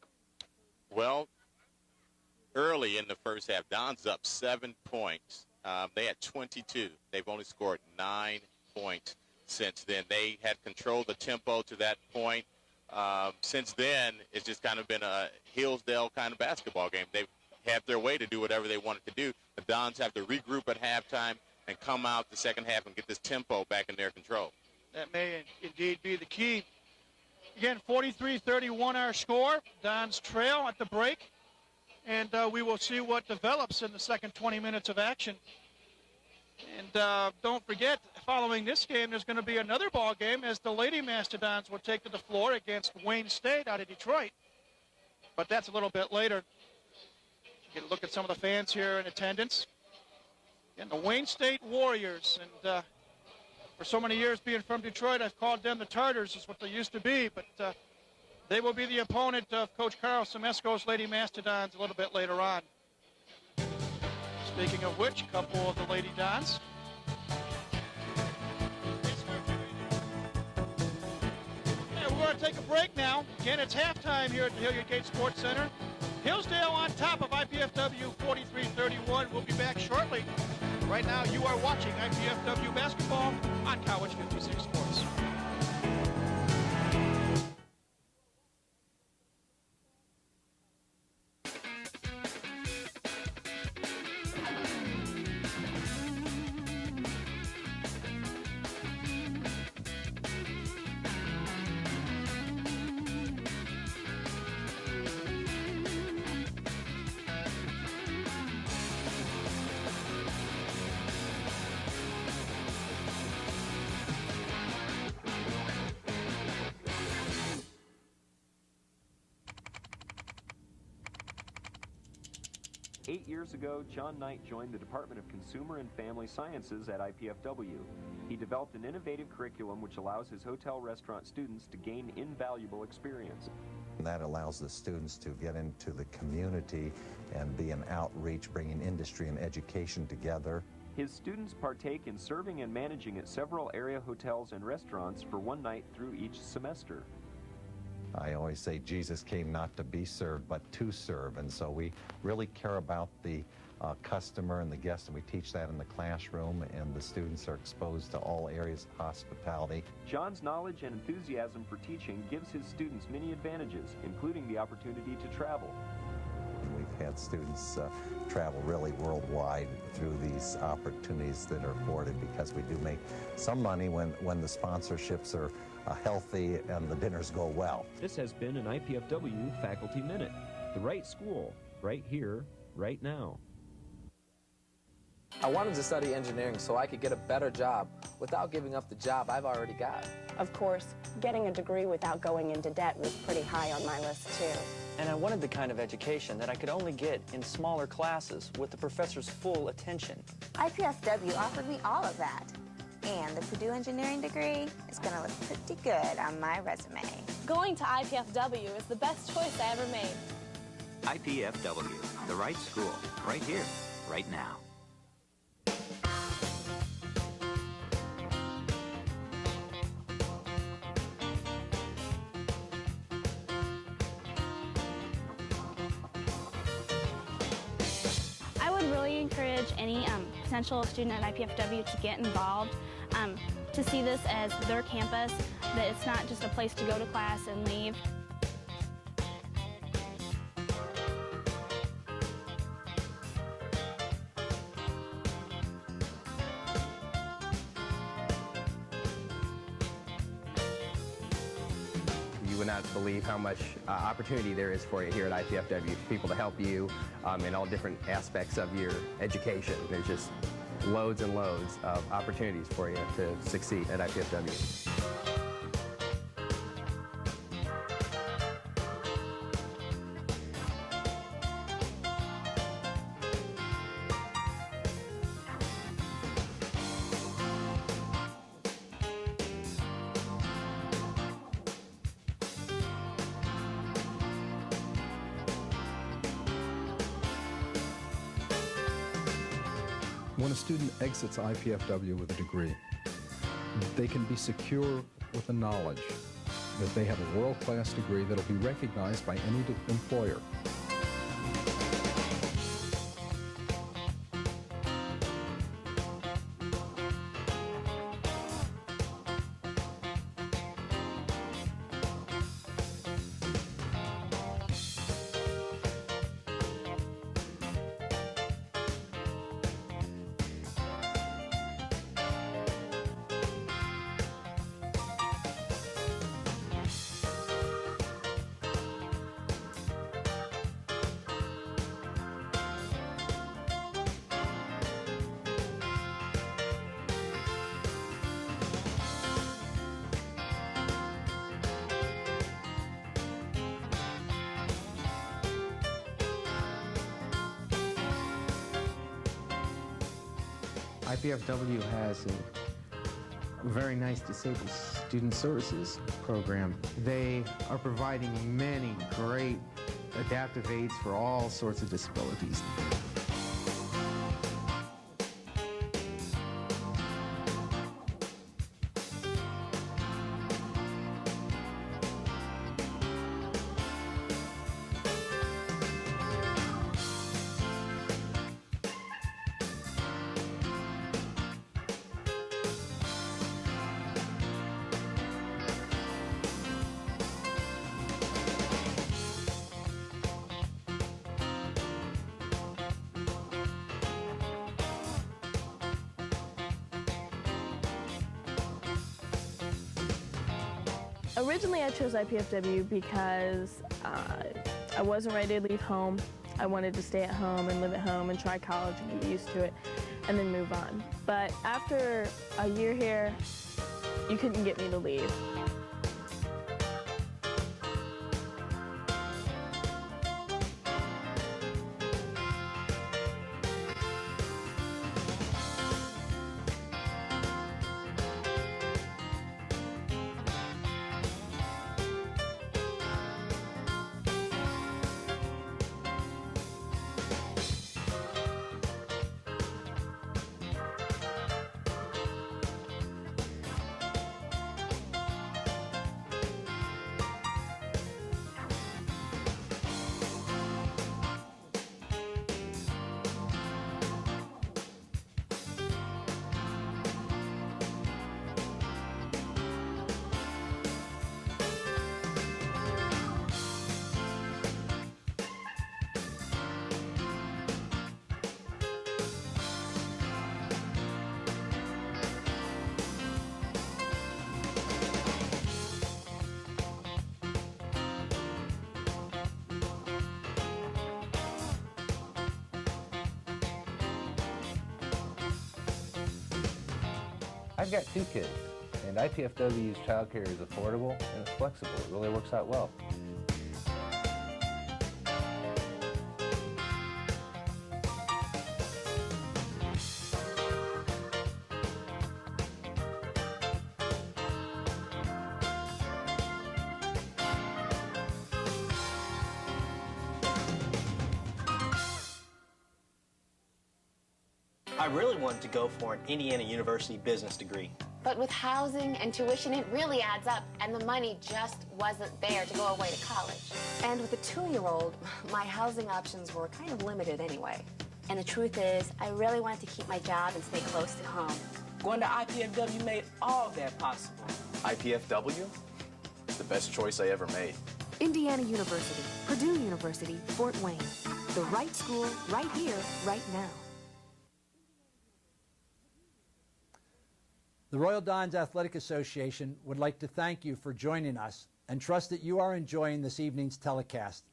Well, early in the first half, Don's up 7 points. They had 22. They've only scored 9 points since then. They had controlled the tempo to that point. Since then, it's just kind of been a Hillsdale kind of basketball game. They've had their way to do whatever they wanted to do. The Dons have to regroup at halftime and come out the second half and get this tempo back in their control. That may indeed be the key. Again, 43-31 our score. Dons trail at the break. And we will see what develops in the second 20 minutes of action. And don't forget, following this game, there's going to be another ball game as the Lady Mastodons will take to the floor against Wayne State out of Detroit. But that's a little bit later. Get a look at some of the fans here in attendance. And the Wayne State Warriors. And for so many years being from Detroit, I've called them the Tartars, is what they used to be. But they will be the opponent of Coach Carl Semesco's Lady Mastodons a little bit later on. Speaking of which, a couple of the Lady Dons. Yeah, we're going to take a break now. Again, it's halftime here at the Hilliard Gate Sports Center. Hillsdale on top of IPFW 43-31. We'll be back shortly. Right now, you are watching IPFW basketball on College 56 Sports. 8 years ago, John Knight joined the Department of Consumer and Family Sciences at IPFW. He developed an innovative curriculum which allows his hotel restaurant students to gain invaluable experience. That allows the students to get into the community and be an outreach, bringing industry and education together. His students partake in serving and managing at several area hotels and restaurants for one night through each semester. I always say Jesus came not to be served, but to serve. And so we really care about the customer and the guest, and we teach that in the classroom, and the students are exposed to all areas of hospitality. John's knowledge and enthusiasm for teaching gives his students many advantages, including the opportunity to travel. We've had students travel really worldwide through these opportunities that are afforded, because we do make some money when the sponsorships are healthy and the dinners go well. This has been an IPFW Faculty Minute. The right school, right here, right now. I wanted to study engineering so I could get a better job without giving up the job I've already got. Of course, getting a degree without going into debt was pretty high on my list, too. And I wanted the kind of education that I could only get in smaller classes with the professor's full attention. IPFW offered me all of that. And the Purdue engineering degree is going to look pretty good on my resume. Going to IPFW is the best choice I ever made. IPFW, the right school, right here, right now. I would really encourage any potential student at IPFW to get involved, to see this as their campus, that it's not just a place to go to class and leave. You would not believe how much opportunity there is for you here at IPFW, for people to help you in all different aspects of your education. There's just loads and loads of opportunities for you to succeed at IPFW. When a student exits IPFW with a degree, they can be secure with the knowledge that they have a world-class degree that will be recognized by any employer. IPFW has a very nice disabled student services program. They are providing many great adaptive aids for all sorts of disabilities. Originally, I chose IPFW because I wasn't ready to leave home. I wanted to stay at home and live at home and try college and get used to it and then move on. But after a year here, you couldn't get me to leave. I've got 2 kids, and IPFW's childcare is affordable and it's flexible. It really works out well. I really wanted to go for an Indiana University business degree. But with housing and tuition, it really adds up, and the money just wasn't there to go away to college. And with a 2-year-old, my housing options were kind of limited anyway. And the truth is, I really wanted to keep my job and stay close to home. Going to IPFW made all that possible. IPFW? It's the best choice I ever made. Indiana University, Purdue University, Fort Wayne. The right school, right here, right now. The Royal Dons Athletic Association would like to thank you for joining us and trust that you are enjoying this evening's telecast.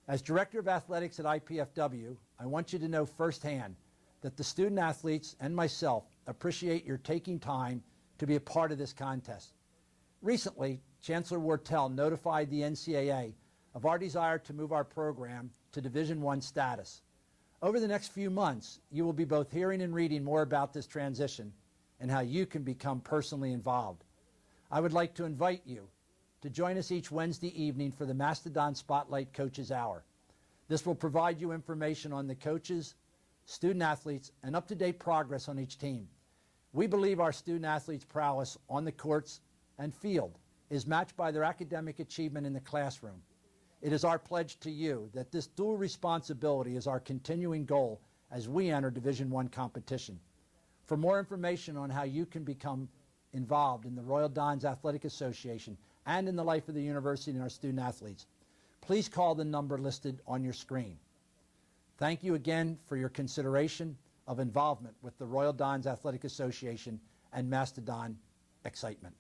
As Director of Athletics at IPFW, I want you to know firsthand that the student athletes and myself appreciate your taking time to be a part of this contest. Recently, Chancellor Wartell notified the NCAA of our desire to move our program to Division I status. Over the next few months, you will be both hearing and reading more about this transition and how you can become personally involved. I would like to invite you to join us each Wednesday evening for the Mastodon Spotlight Coaches Hour. This will provide you information on the coaches, student athletes, and up-to-date progress on each team. We believe our student athletes' prowess on the courts and field is matched by their academic achievement in the classroom. It is our pledge to you that this dual responsibility is our continuing goal as we enter Division I competition. For more information on how you can become involved in the Royal Dons Athletic Association and in the life of the university and our student athletes, please call the number listed on your screen. Thank you again for your consideration of involvement with the Royal Dons Athletic Association and Mastodon excitement.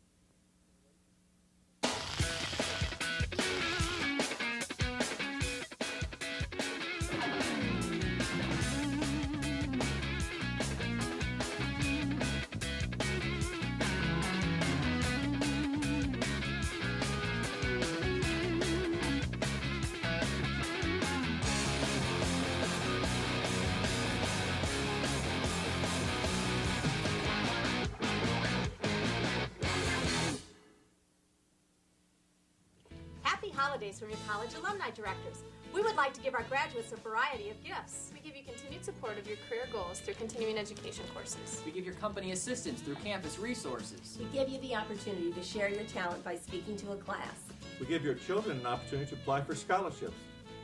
Holidays from your college alumni directors. We would like to give our graduates a variety of gifts. We give you continued support of your career goals through continuing education courses. We give your company assistance through campus resources. We give you the opportunity to share your talent by speaking to a class. We give your children an opportunity to apply for scholarships.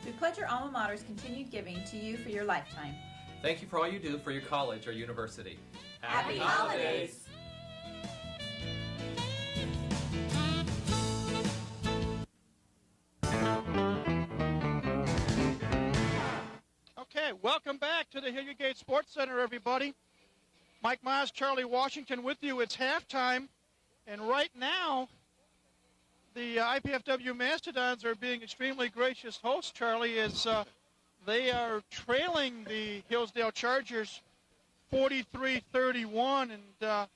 We pledge your alma mater's continued giving to you for your lifetime. Thank you for all you do for your college or university. Happy holidays! Okay, welcome back to the Hilliard Gate Sports Center, everybody. Mike Miles, Charlie Washington with you. It's halftime, and right now, the IPFW Mastodons are being extremely gracious hosts, Charlie, as they are trailing the Hillsdale Chargers 43-31. And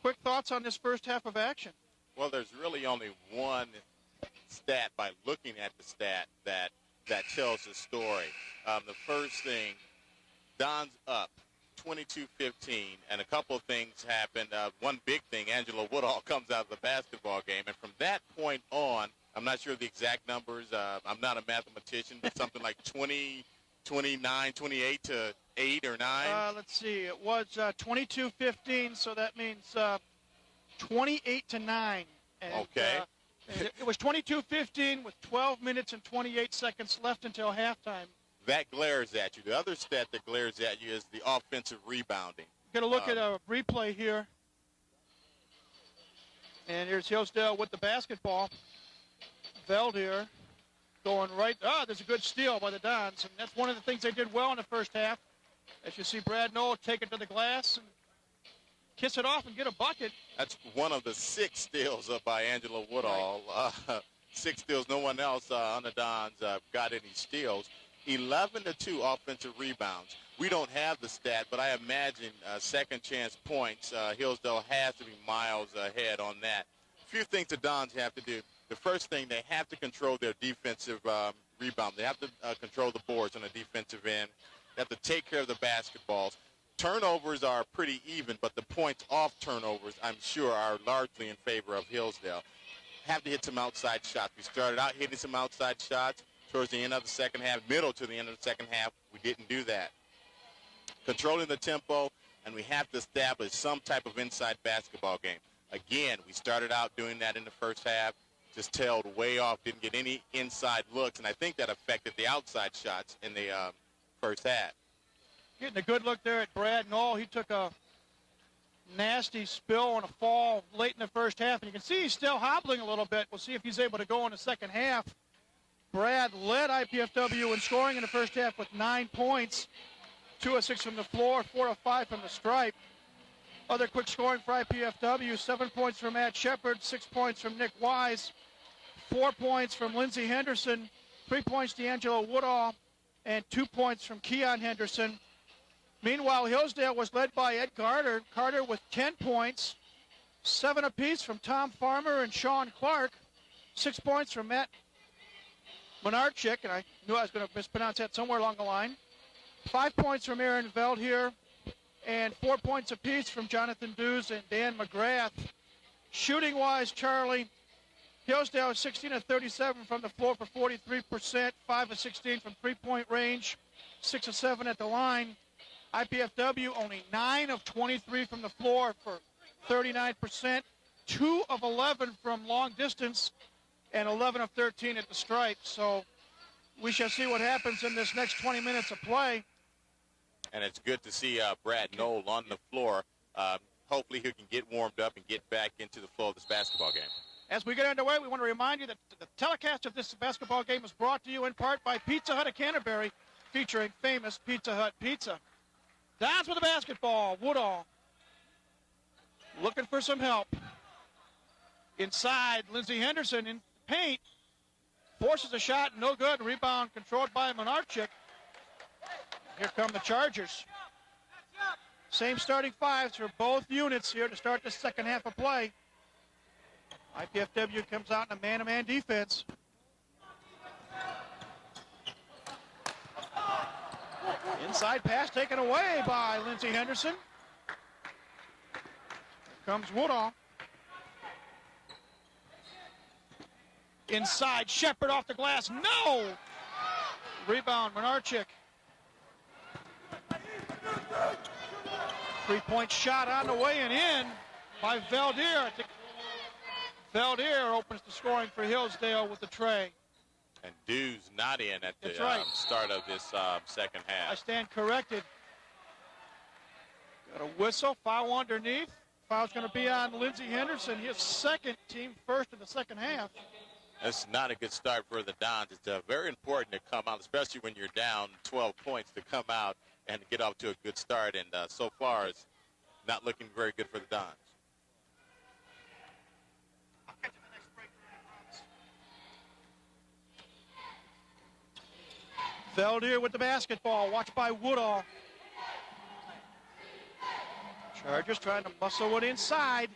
quick thoughts on this first half of action? Well, there's really only one stat by looking at the stat that tells the story. The first thing, Don's up 22-15, and a couple of things happened. One big thing, Angela Woodall comes out of the basketball game, and from that point on, I'm not sure the exact numbers. I'm not a mathematician, but something like 20, 29, 28 to 8 or 9. Let's see. It was 22-15, so that means 28 to 9. And, okay. It was 22-15 with 12 minutes and 28 seconds left until halftime. That glares at you. The other stat that glares at you is the offensive rebounding. Going to look at a replay here. And here's Hillsdale with the basketball. Veldier going right. There's a good steal by the Dons. And that's one of the things they did well in the first half. As you see Brad Knoll take it to the glass and kiss it off and get a bucket. That's one of the 6 steals by Angela Woodall. Right. 6 steals. No one else on the Dons got any steals. 11-2 offensive rebounds. We don't have the stat, but I imagine second chance points, Hillsdale has to be miles ahead on that. A few things the Dons have to do. The first thing, they have to control their defensive rebound. They have to control the boards on the defensive end. They have to take care of the basketballs. Turnovers are pretty even, but the points off turnovers, I'm sure, are largely in favor of Hillsdale. Have to hit some outside shots. We started out hitting some outside shots towards the end of the second half, middle to the end of the second half. We didn't do that. Controlling the tempo, and we have to establish some type of inside basketball game. Again, we started out doing that in the first half, just tailed way off, didn't get any inside looks, and I think that affected the outside shots in the first half. Getting a good look there at Brad Knoll. He took a nasty spill on a fall late in the first half, and you can see he's still hobbling a little bit. We'll see if he's able to go in the second half. Brad led IPFW in scoring in the first half with 9 points, 2 of 6 from the floor, 4 of 5 from the stripe. Other quick scoring for IPFW, 7 points from Matt Shepard, 6 points from Nick Wise, 4 points from Lindsey Henderson, 3 points D'Angelo Woodall, and 2 points from Keon Henderson. Meanwhile, Hillsdale was led by Ed Carter. Carter with 10 points, 7 apiece from Tom Farmer and Sean Clark, 6 points from Matt Monarchik, and I knew I was going to mispronounce that somewhere along the line. 5 points from Aaron Veldheer, and 4 points apiece from Jonathan Dews and Dan McGrath. Shooting-wise, Charlie, Hillsdale is 16 of 37 from the floor for 43%, 5 of 16 from three-point range, 6 of 7 at the line. IPFW only 9 of 23 from the floor for 39%, 2 of 11 from long distance, and 11 of 13 at the stripe. So we shall see what happens in this next 20 minutes of play. And it's good to see Brad Knoll on the floor. Hopefully he can get warmed up and get back into the flow of this basketball game. As we get underway, we want to remind you that the telecast of this basketball game is brought to you in part by Pizza Hut of Canterbury, featuring famous Pizza Hut pizza. Downs with the basketball. Woodall looking for some help. Inside, Lindsey Henderson in paint. Forces a shot, no good. Rebound controlled by Monarchik. Here come the Chargers. Same starting fives for both units here to start the second half of play. IPFW comes out in a man-to-man defense. Inside pass taken away by Lindsey Henderson. Here comes Woodall. Inside, Shepard off the glass. No! Rebound, Monarchik. Three-point shot on the way and in by Veldheer. Veldheer opens the scoring for Hillsdale with the tray. And Dews not in at the start of this second half. I stand corrected. Got a whistle, foul underneath. Foul's going to be on Lindsey Henderson, his second, team first in the second half. That's not a good start for the Dons. It's very important to come out, especially when you're down 12 points, to come out and get off to a good start. And so far, it's not looking very good for the Dons. Veldheer with the basketball, watched by Woodall. Chargers trying to muscle it inside.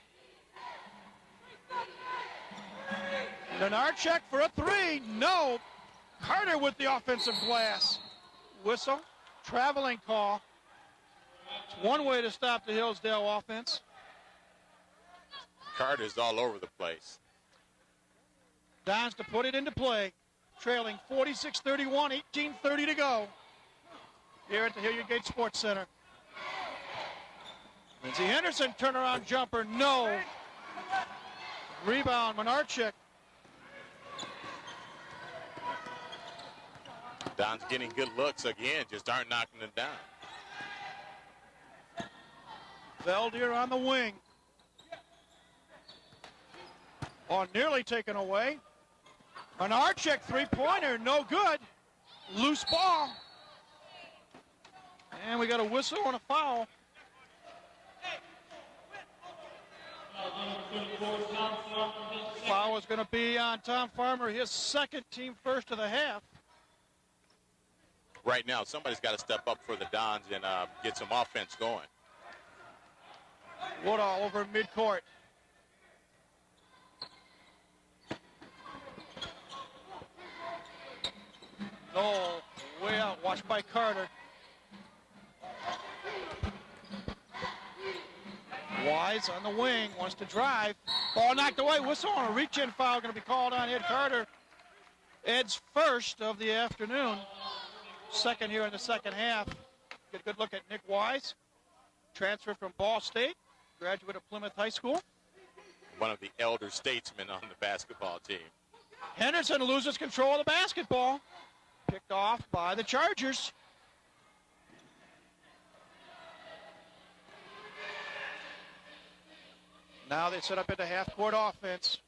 Lenarchuk for a three, no. Carter with the offensive glass. Whistle, traveling call. It's one way to stop the Hillsdale offense. Carter's all over the place. Dons to put it into play. Trailing 46-31, 18:30 to go. Here at the Hilliard Gate Sports Center. Lindsey Henderson, turnaround jumper, no. Rebound, Monarchik. Don's getting good looks again, just aren't knocking them down. Veldheer on the wing. Oh, nearly taken away. Monarchik three-pointer, no good. Loose ball. And we got a whistle and a foul. Foul is going to be on Tom Farmer, his second, team first of the half. right now, somebody's got to step up for the Dons and get some offense going. Woodall over midcourt. Noel way out, watched by Carter. Wise on the wing, wants to drive. Ball knocked away, whistle on a reach-in foul going to be called on Ed Carter. Ed's first of the afternoon. Second here in the second half. Get a good look at Nick Wise. Transfer from Ball State, graduate of Plymouth High School. One of the elder statesmen on the basketball team. Henderson loses control of the basketball. Picked off by the Chargers. Now they set up into half-court offense.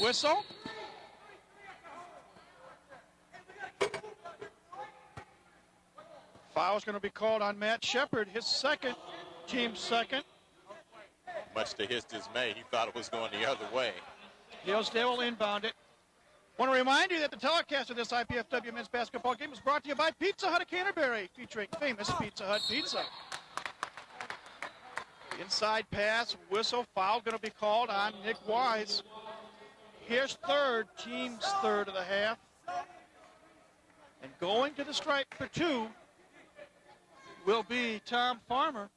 Whistle. Foul's going to be called on Matt Shepard, his second, team's second. Much to his dismay, he thought it was going the other way. Hillsdale will inbound it. Want to remind you that the telecast of this IPFW men's basketball game is brought to you by Pizza Hut of Canterbury, featuring famous Pizza Hut pizza. Inside pass, whistle, foul going to be called on Nick Wise. His third, team's third of the half. And going to the stripe for two will be Tom Farmer.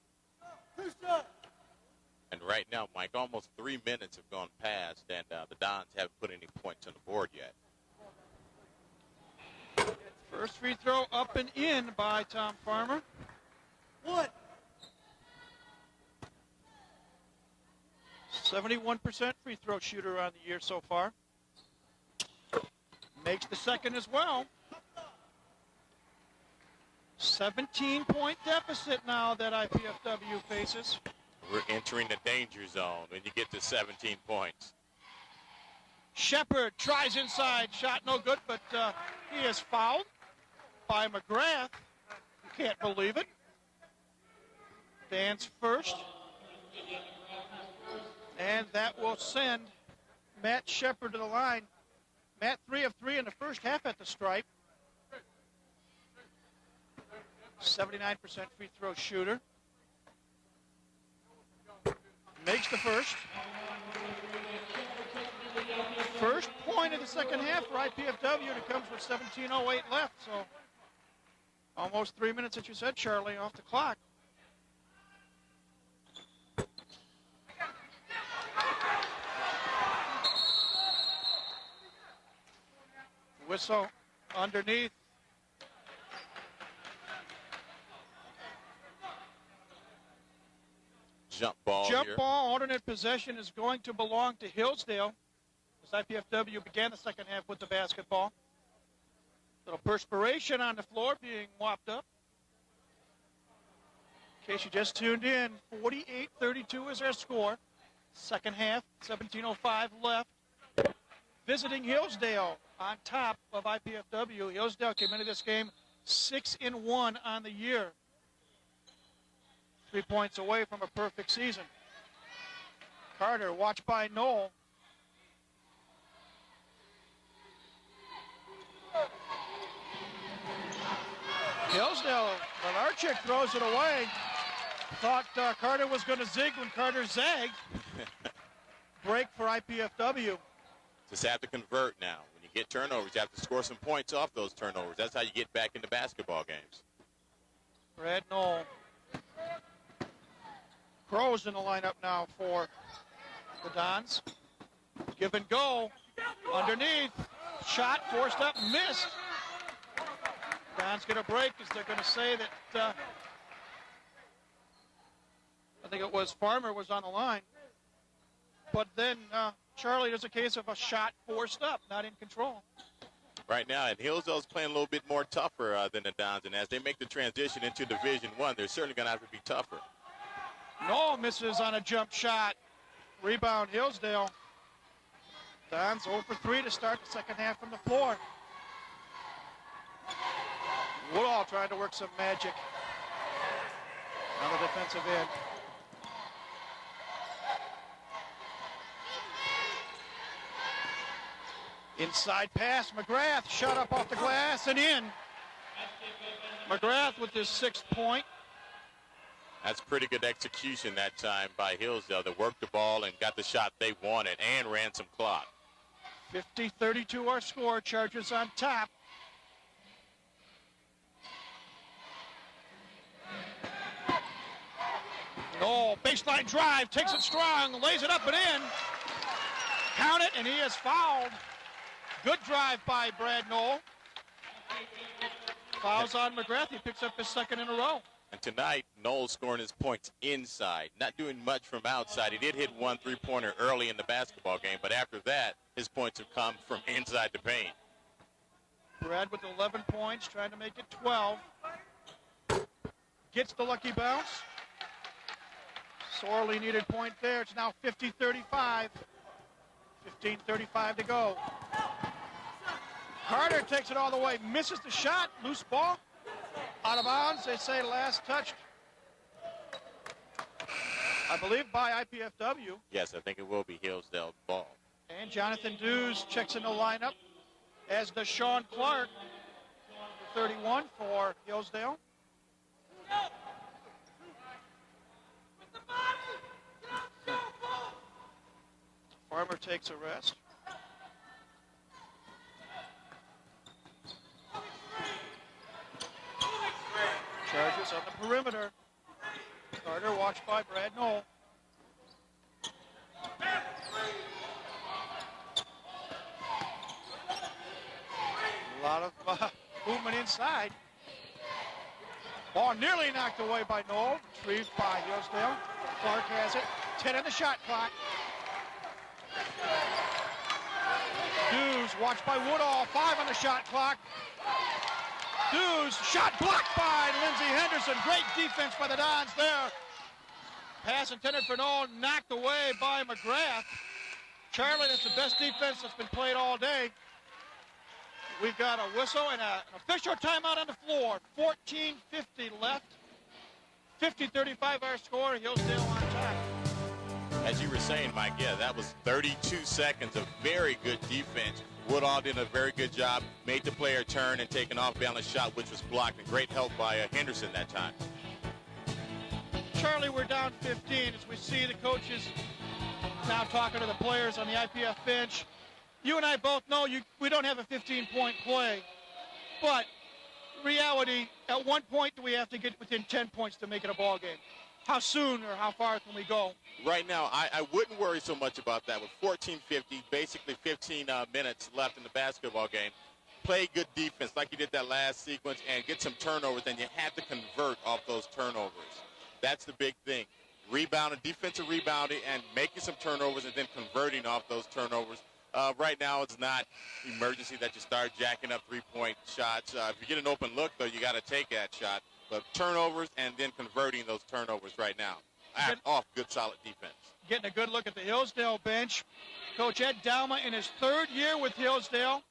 And right now, Mike, almost 3 minutes have gone past, and the Dons haven't put any points on the board yet. First free throw up and in by Tom Farmer. What? 71% free throw shooter on the year so far. Makes the second as well. 17-point deficit now that IPFW faces. We're entering the danger zone when you get to 17 points. Shepard tries inside, shot no good, but he is fouled by McGrath. You can't believe it. Dance first. And that will send Matt Shepard to the line. Matt 3 of 3 in the first half at the stripe. 79% free throw shooter. Makes the first. First point of the second half for IPFW, and it comes with 17:08 left. So almost 3 minutes, as you said, Charlie, off the clock. Whistle underneath. Jump ball here. Alternate possession is going to belong to Hillsdale as IPFW began the second half with the basketball. Little perspiration on the floor being mopped up. In case you just tuned in, 48-32 is our score. Second half, 17:05 left. Visiting Hillsdale on top of IPFW. Hillsdale came into this game 6-1 on the year. 3 points away from a perfect season. Carter, watched by Noel. Hillsdale, Malarchik throws it away. Thought Carter was going to zig when Carter zagged. Break for IPFW. Just have to convert now. When you get turnovers, you have to score some points off those turnovers. That's how you get back into basketball games. Brad Noel. Crow's in the lineup now for the Dons. Give and go. Underneath. Shot forced up, missed. Dons get a break as they're going to say that I think it was Farmer was on the line. But then, Charlie, there's a case of a shot forced up, not in control. Right now, and Hillsdale's playing a little bit more tougher than the Dons, and as they make the transition into Division I, they're certainly going to have to be tougher. Noel misses on a jump shot. Rebound, Hillsdale. Dons 0 for 3 to start the second half from the floor. Woodall trying to work some magic on the defensive end. Inside pass, McGrath shot up off the glass and in. McGrath with his 6th point. That's pretty good execution that time by Hillsdale. They worked the ball and got the shot they wanted and ran some clock. 50-32 our score. Chargers on top. Oh, baseline drive, takes it strong, lays it up and in. Count it, and he is fouled. Good drive by Brad Knoll. Fouls on McGrath. He picks up his 2nd in a row. And tonight, Knowles scoring his points inside, not doing much from outside. He did hit 1 3-pointer early in the basketball game, but after that, his points have come from inside the paint. Brad with 11 points, trying to make it 12. Gets the lucky bounce. Sorely needed point there. It's now 50-35. 15:35 to go. Carter takes it all the way, misses the shot, loose ball. Out of bounds, they say last touched, I believe, by IPFW. Yes, I think it will be Hillsdale ball. And Jonathan Dews checks in the lineup, as does Sean Clark, 31 for Hillsdale. Farmer takes a rest. Charges on the perimeter. Carter watched by Brad Knoll. A lot of movement inside. Ball nearly knocked away by Knoll. Retrieved by Hillsdale. Clark has it. 10 on the shot clock. Dews watched by Woodall. 5 on the shot clock. Dews, shot blocked by Lindsey Henderson. Great defense by the Dons there. Pass intended for Knoll, knocked away by McGrath. Charlie, that's the best defense that's been played all day. We've got a whistle and an official timeout on the floor. 14:50 left. 50-35 our score. Hillsdale on top. As you were saying, Mike, yeah, that was 32 seconds of very good defense. Woodall did a very good job, made the player turn and take an off-balance shot, which was blocked, and great help by Henderson that time. Charlie, we're down 15 as we see the coaches now talking to the players on the IPF bench. You and I both know we don't have a 15-point play, but reality, at one point do we have to get within 10 points to make it a ball game? How soon or how far can we go? Right now, I wouldn't worry so much about that. With 14:50, basically 15 minutes left in the basketball game, play good defense like you did that last sequence and get some turnovers, and you have to convert off those turnovers. That's the big thing. Rebounding, defensive rebounding, and making some turnovers and then converting off those turnovers. Right now, it's not emergency that you start jacking up three-point shots. If you get an open look, though, you got to take that shot. But turnovers and then converting those turnovers right now. Off good, solid defense. Getting a good look at the Hillsdale bench. Coach Ed Dalma in his 3rd year with Hillsdale.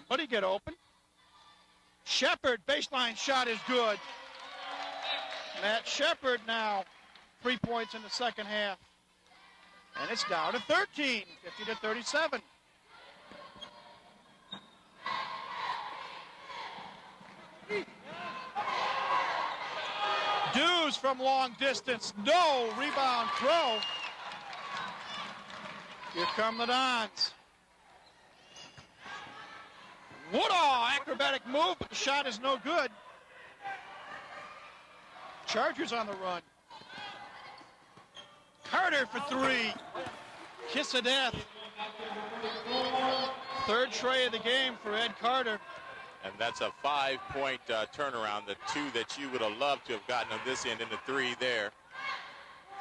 Somebody get open. Shepard, baseline shot is good. Matt Shepard now, 3 points in the second half. And it's down to 13, 50-37. Dews from long distance, no rebound throw. Here come the Dons. Woodall, acrobatic move, but the shot is no good. Chargers on the run. Carter for 3. Kiss of death. 3rd tray of the game for Ed Carter. And that's a 5-point turnaround, the 2 that you would have loved to have gotten on this end and the 3 there.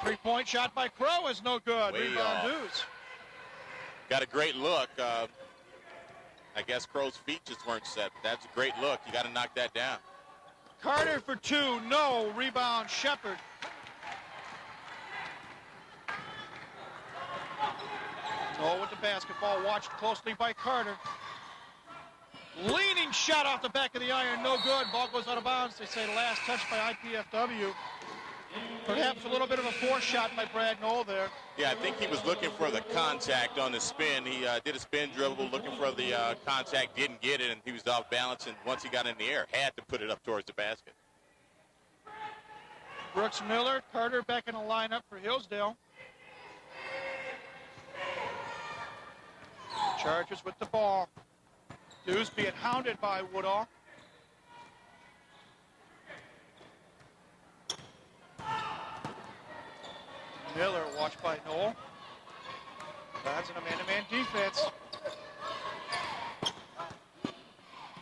3-point shot by Crow is no good. Way Rebound off. Dews. Got a great look. I guess Crow's feet just weren't set. That's a great look. You got to knock that down. Carter for two. No. Rebound, Shepard. Noel with the basketball, watched closely by Carter. Leaning shot off the back of the iron, no good. Ball goes out of bounds. They say last touch by IPFW. Perhaps a little bit of a force shot by Brad Noel there. Yeah, I think he was looking for the contact on the spin. He did a spin dribble looking for the contact, didn't get it, and he was off balance, and once he got in the air, had to put it up towards the basket. Brooks Miller, Carter back in the lineup for Hillsdale. Chargers with the ball. Deuce being hounded by Woodall. Miller watched by Noel. That's in a man-to-man defense.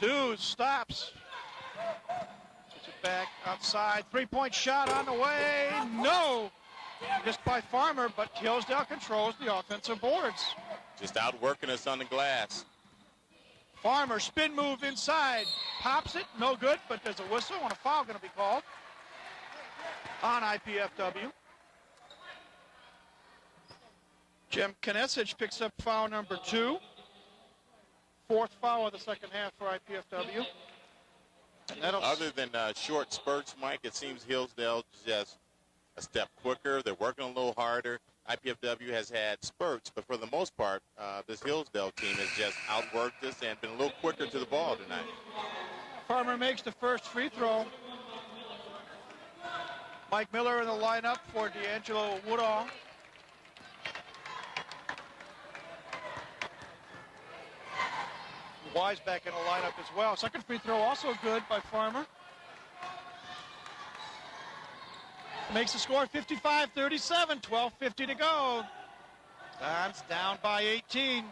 Deuce stops. Puts it back outside. Three-point shot on the way. No! Just by Farmer, but Hillsdale controls the offensive boards. Just outworking us on the glass. Farmer, spin move inside. Pops it, no good, but there's a whistle and a foul going to be called on IPFW. Jim Kinesic picks up foul number 2. Fourth foul of the second half for IPFW. And other than short spurts, Mike, it seems Hillsdale just a step quicker. They're working a little harder. IPFW has had spurts, but for the most part, this Hillsdale team has just outworked us and been a little quicker to the ball tonight. Farmer makes the first free throw. Mike Miller in the lineup for D'Angelo Woodall. Wise back in the lineup as well. Second free throw also good by Farmer. Makes the score 55-37, 12:50 to go. Don's down by 18.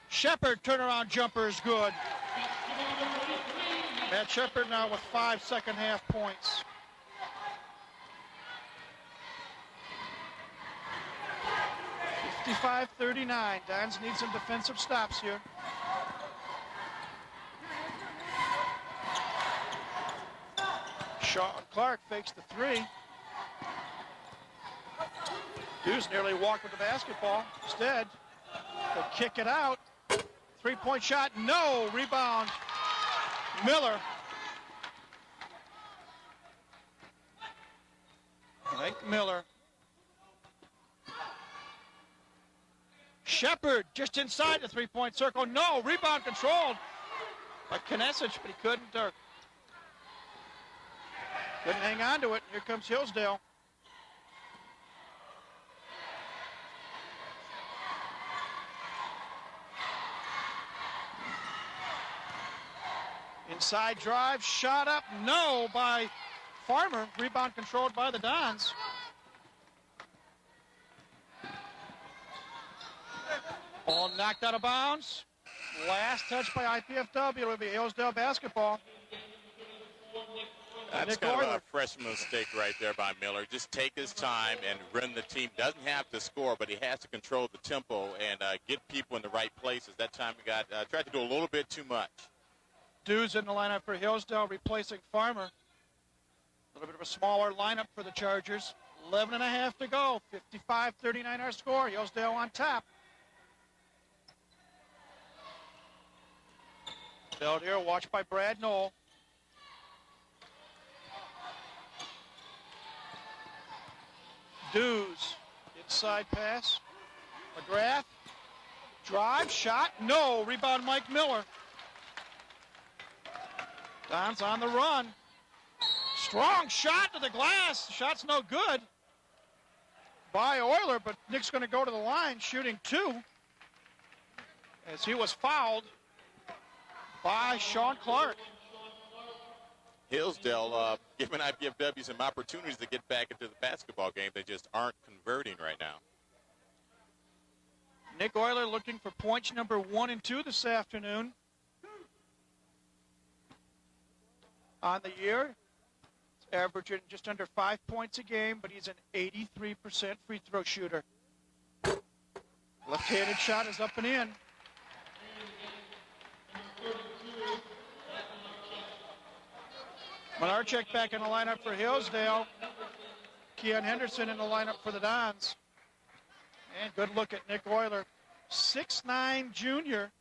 Shepard turnaround jumper is good. Matt Shepard now with 5 second half points. $55-39. Dons need some defensive stops here. Sean Clark fakes the three. Deuce nearly walked with the basketball. Instead, he'll kick it out. Three-point shot, no. Rebound, Miller. Mike Miller. Shepard just inside the three-point circle. No, rebound controlled by Kinesic, but he couldn't hang on to it. Here comes Hillsdale. Inside drive, shot up, no by Farmer. Rebound controlled by the Dons. Ball knocked out of bounds. Last touch by IPFW. It'll be Hillsdale basketball. That's kind of a freshman mistake right there by Miller. Just take his time and run the team. Doesn't have to score, but he has to control the tempo and get people in the right places. That time he tried to do a little bit too much. Dews in the lineup for Hillsdale, replacing Farmer. A little bit of a smaller lineup for the Chargers. 11.5 to go. 55-39 our score. Hillsdale on top. Beldier watched by Brad Noel. Dews, inside pass. McGrath, drive, shot, no. Rebound Mike Miller. Don's on the run. Strong shot to the glass. The shot's no good by Euler, but Nick's going to go to the line shooting 2 as he was fouled by Sean Clark. Hillsdale giving IPFW some opportunities to get back into the basketball game. They just aren't converting right now. Nick Euler looking for points number 1 and 2 this afternoon. On the year, he's averaging just under 5 points a game, but he's an 83% free throw shooter. Left-handed shot is up and in. Menarchek back in the lineup for Hillsdale. Keon Henderson in the lineup for the Dons. And good look at Nick Euler. 6'9" junior.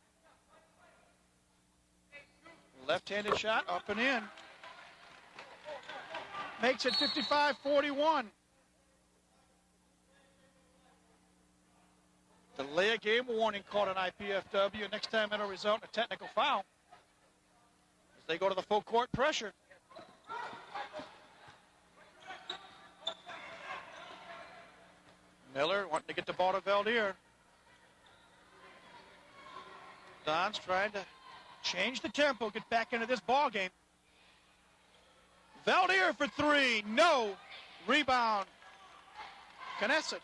Left-handed shot up and in. Makes it 55-41. Delay of game warning called on IPFW. Next time it'll result in a technical foul as they go to the full court pressure. Miller wanting to get the ball to Valdir. Don's trying to change the tempo, get back into this ball game. Valdir for three, no. Rebound. Kesenic,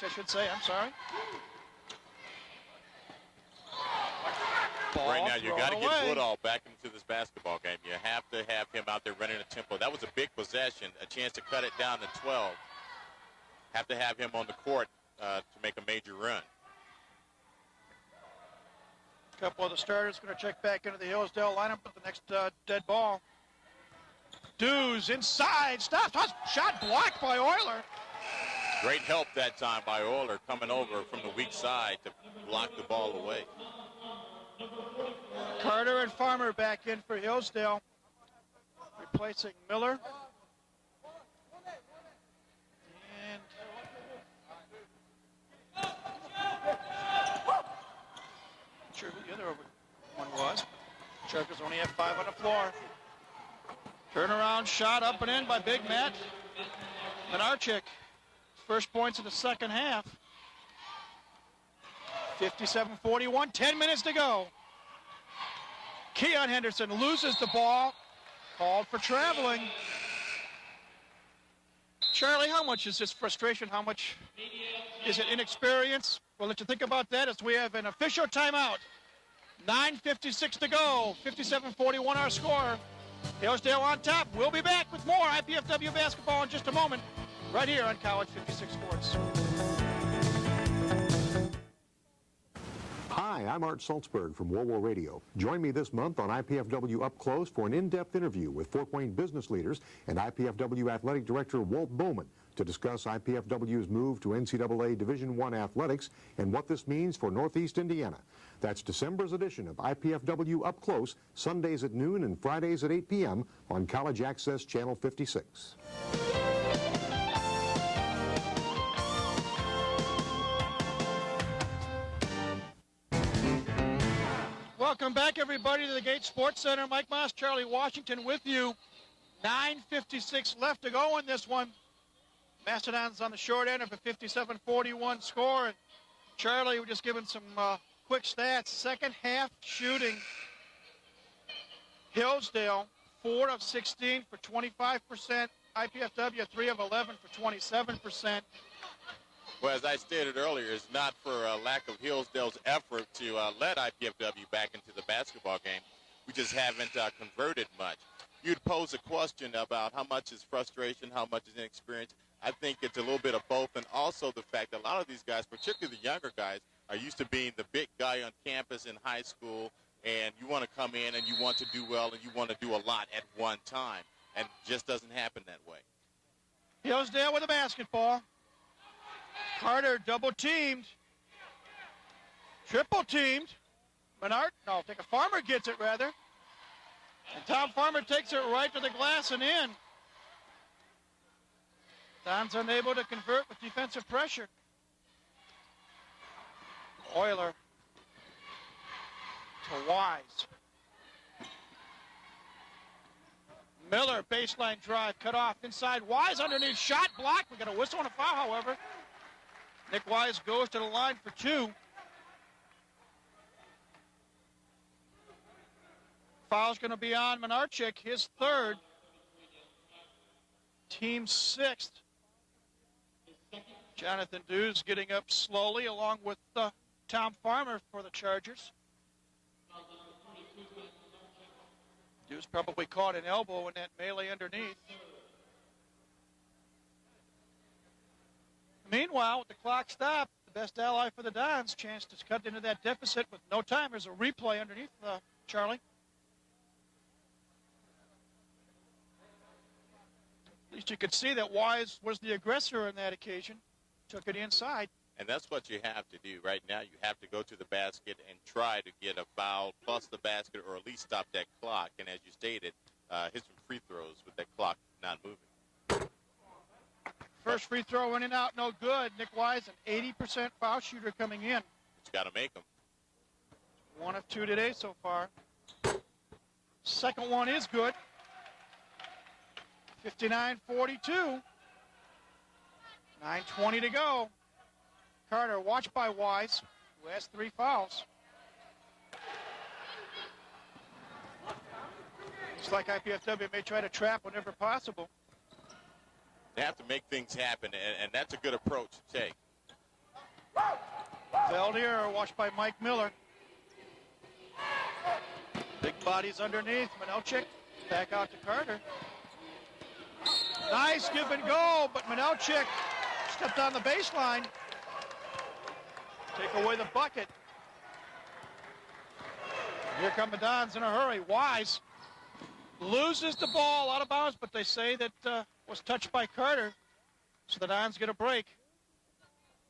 I should say, I'm sorry. Ball right now, you got to away. get Woodall back into this basketball game. You have to have him out there running a tempo. That was a big possession, a chance to cut it down to 12. Have to have him on the court to make a major run. A couple of the starters going to check back into the Hillsdale lineup with the next dead ball. Dews inside, stops, shot blocked by Euler. Great help that time by Euler coming over from the weak side to block the ball away. Carter and Farmer back in for Hillsdale, replacing Miller. And not sure who the other one was. Chargers only have 5 on the floor. Turnaround shot up and in by Big Matt Menarchek. First points in the second half. 57-41, 10 minutes to go. Keon Henderson loses the ball. Called for traveling. Charlie, how much is this frustration? How much is it inexperience? We'll let you think about that as we have an official timeout. 9:56 to go. 57-41 our score. Hillsdale on top. We'll be back with more IPFW basketball in just a moment, right here on College 56 Sports. Hi, I'm Art Salzberg from WOWO Radio. Join me this month on IPFW Up Close for an in-depth interview with Fort Wayne business leaders and IPFW Athletic Director Walt Bowman to discuss IPFW's move to NCAA Division I athletics and what this means for Northeast Indiana. That's December's edition of IPFW Up Close, Sundays at noon and Fridays at 8 p.m. on College Access Channel 56. Welcome back, everybody, to the Gates Sports Center. Mike Moss, Charlie Washington with you. 9:56 left to go in this one. Mastodon's on the short end of a 57-41 score. And Charlie, we're just giving some quick stats. Second half shooting. Hillsdale, 4 of 16 for 25%. IPFW, 3 of 11 for 27%. Well, as I stated earlier, it's not for lack of Hillsdale's effort to let IPFW back into the basketball game. We just haven't converted much. You'd pose a question about how much is frustration, how much is inexperience. I think it's a little bit of both, and also the fact that a lot of these guys, particularly the younger guys, are used to being the big guy on campus in high school, and you want to come in and you want to do well and you want to do a lot at one time, and it just doesn't happen that way. Hillsdale with a basketball. Carter double-teamed. Triple-teamed. Farmer gets it, rather. And Tom Farmer takes it right to the glass and in. Don's unable to convert with defensive pressure. Euler to Wise. Miller, baseline drive, cut off inside. Wise underneath, shot blocked. We got a whistle and a foul, however. Nick Wise goes to the line for 2. Foul's going to be on Menarchek, his 3rd. Team 6th. Jonathan Dews getting up slowly along with Tom Farmer for the Chargers. Dews probably caught an elbow in that melee underneath. Meanwhile, with the clock stopped, the best ally for the Dons, chance to cut into that deficit with no time. There's a replay underneath, Charlie. least you could see that Wise was the aggressor on that occasion. Took it inside. And that's what you have to do right now. You have to go to the basket and try to get a foul plus the basket, or at least stop that clock. And as you stated, hit some free throws with that clock not moving. First free throw in and out, no good. Nick Wise, an 80% foul shooter coming in. It's got to make them. 1 of 2 today so far. Second one is good. 59-42. 9:20 to go. Carter watched by Wise, who has 3 fouls. Looks like IPFW may try to trap whenever possible. They have to make things happen, and that's a good approach to take. Valdier watched by Mike Miller. Big bodies underneath. Manelchik back out to Carter. Nice give and go, but Manelchik stepped on the baseline. Take away the bucket. Here come the Dons in a hurry. Wise loses the ball out of bounds, but they say that was touched by Carter. So the Dons get a break.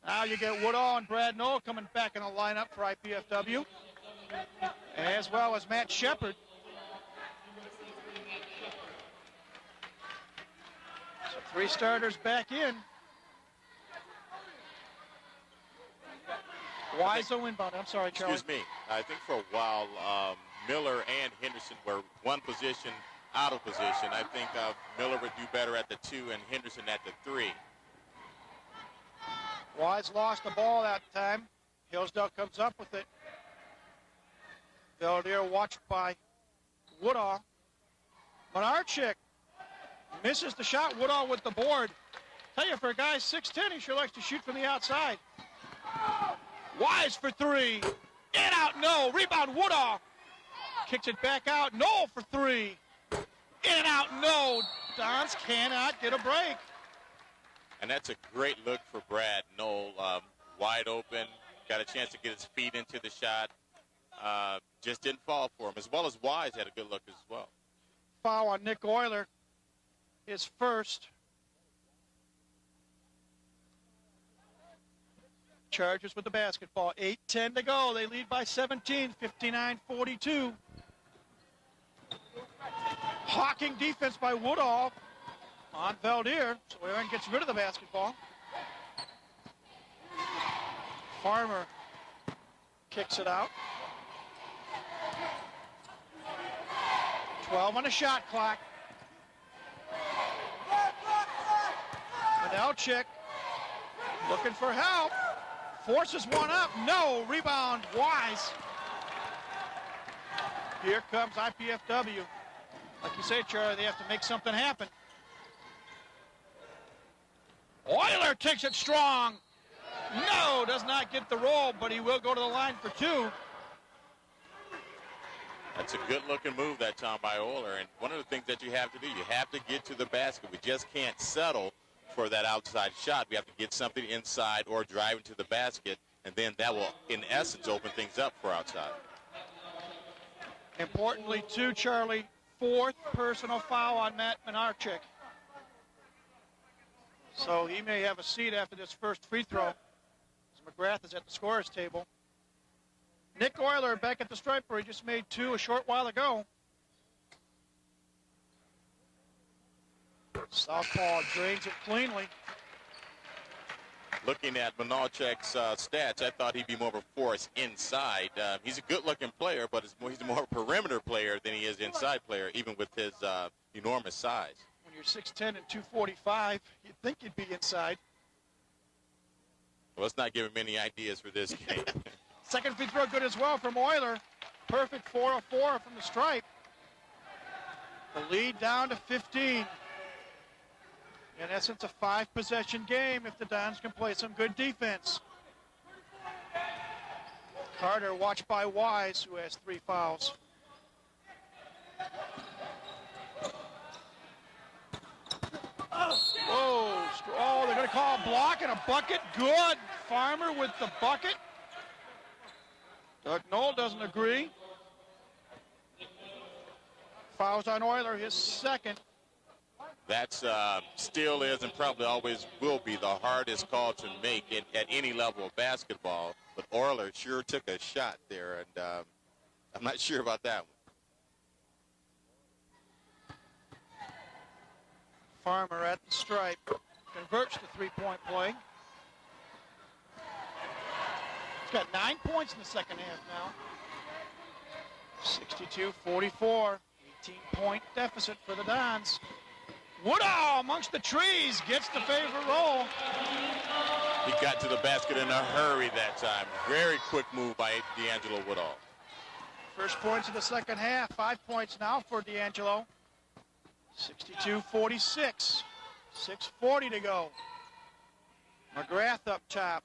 Now you get Woodall and Brad Knoll coming back in the lineup for IPFW, as well as Matt Shepard. So 3 starters back in. Wiseau inbound. I'm sorry, Charlie. Excuse me. I think for a while, Miller and Henderson were one position out of position. I think Miller would do better at the 2 and Henderson at the 3. Wise lost the ball that time. Hillsdale comes up with it. Valdier watched by Woodall. Monarchik misses the shot. Woodall with the board. Tell you, for a guy 6'10", he sure likes to shoot from the outside. Wise for 3. In, out, no. Rebound, Woodall. Kicks it back out. Knoll for 3. In, out, no. Dons cannot get a break. And that's a great look for Brad Knoll. Wide open. Got a chance to get his feet into the shot. Just didn't fall for him, as well as Wise had a good look as well. Foul on Nick Euler. His first. Chargers with the basketball. 8:10 to go. They lead by 17, 59-42. Hawking defense by Woodall on Valdier. So Aaron gets rid of the basketball. Farmer kicks it out. 12 on the shot clock. Manelchik looking for help. Forces one up. No. Rebound. Wise. Here comes IPFW. Like you say, Charlie, they have to make something happen. Euler takes it strong. No, does not get the roll, but he will go to the line for 2. That's a good-looking move that time by Euler. And one of the things that you have to do, you have to get to the basket. We just can't settle for that outside shot. We have to get something inside or drive into the basket, and then that will, in essence, open things up for outside. Importantly, too, Charlie, 4th personal foul on Matt Manarchik. So he may have a seat after this first free throw, as McGrath is at the scorer's table. Nick Euler back at the stripe where he just made 2 a short while ago. Southpaw drains it cleanly. Looking at Manalchek's stats, I thought he'd be more of a force inside. He's a good-looking player, but he's more a perimeter player than he is inside player, even with his enormous size. When you're 6'10" and 245, you'd think you'd be inside. Well, let's not give him any ideas for this game. Second free throw good as well from Euler. Perfect 4 of 4 from the stripe. The lead down to 15. In essence, a 5-possession game if the Dons can play some good defense. Carter watched by Wise, who has 3 fouls. Oh, they're going to call a block and a bucket. Good. Farmer with the bucket. Doug Knoll doesn't agree. Fouls on Euler, his second. That's still is and probably always will be the hardest call to make at any level of basketball. But Euler sure took a shot there, and I'm not sure about that one. Farmer at the stripe converts the three-point play. He's got 9 points in the second half now. 62-44, 18-point deficit for the Dons. Woodall amongst the trees gets the favorite roll. He got to the basket in a hurry that time. Very quick move by D'Angelo Woodall. First points of the second half, 5 points now for D'Angelo. 62-46, 6:40 to go. McGrath up top.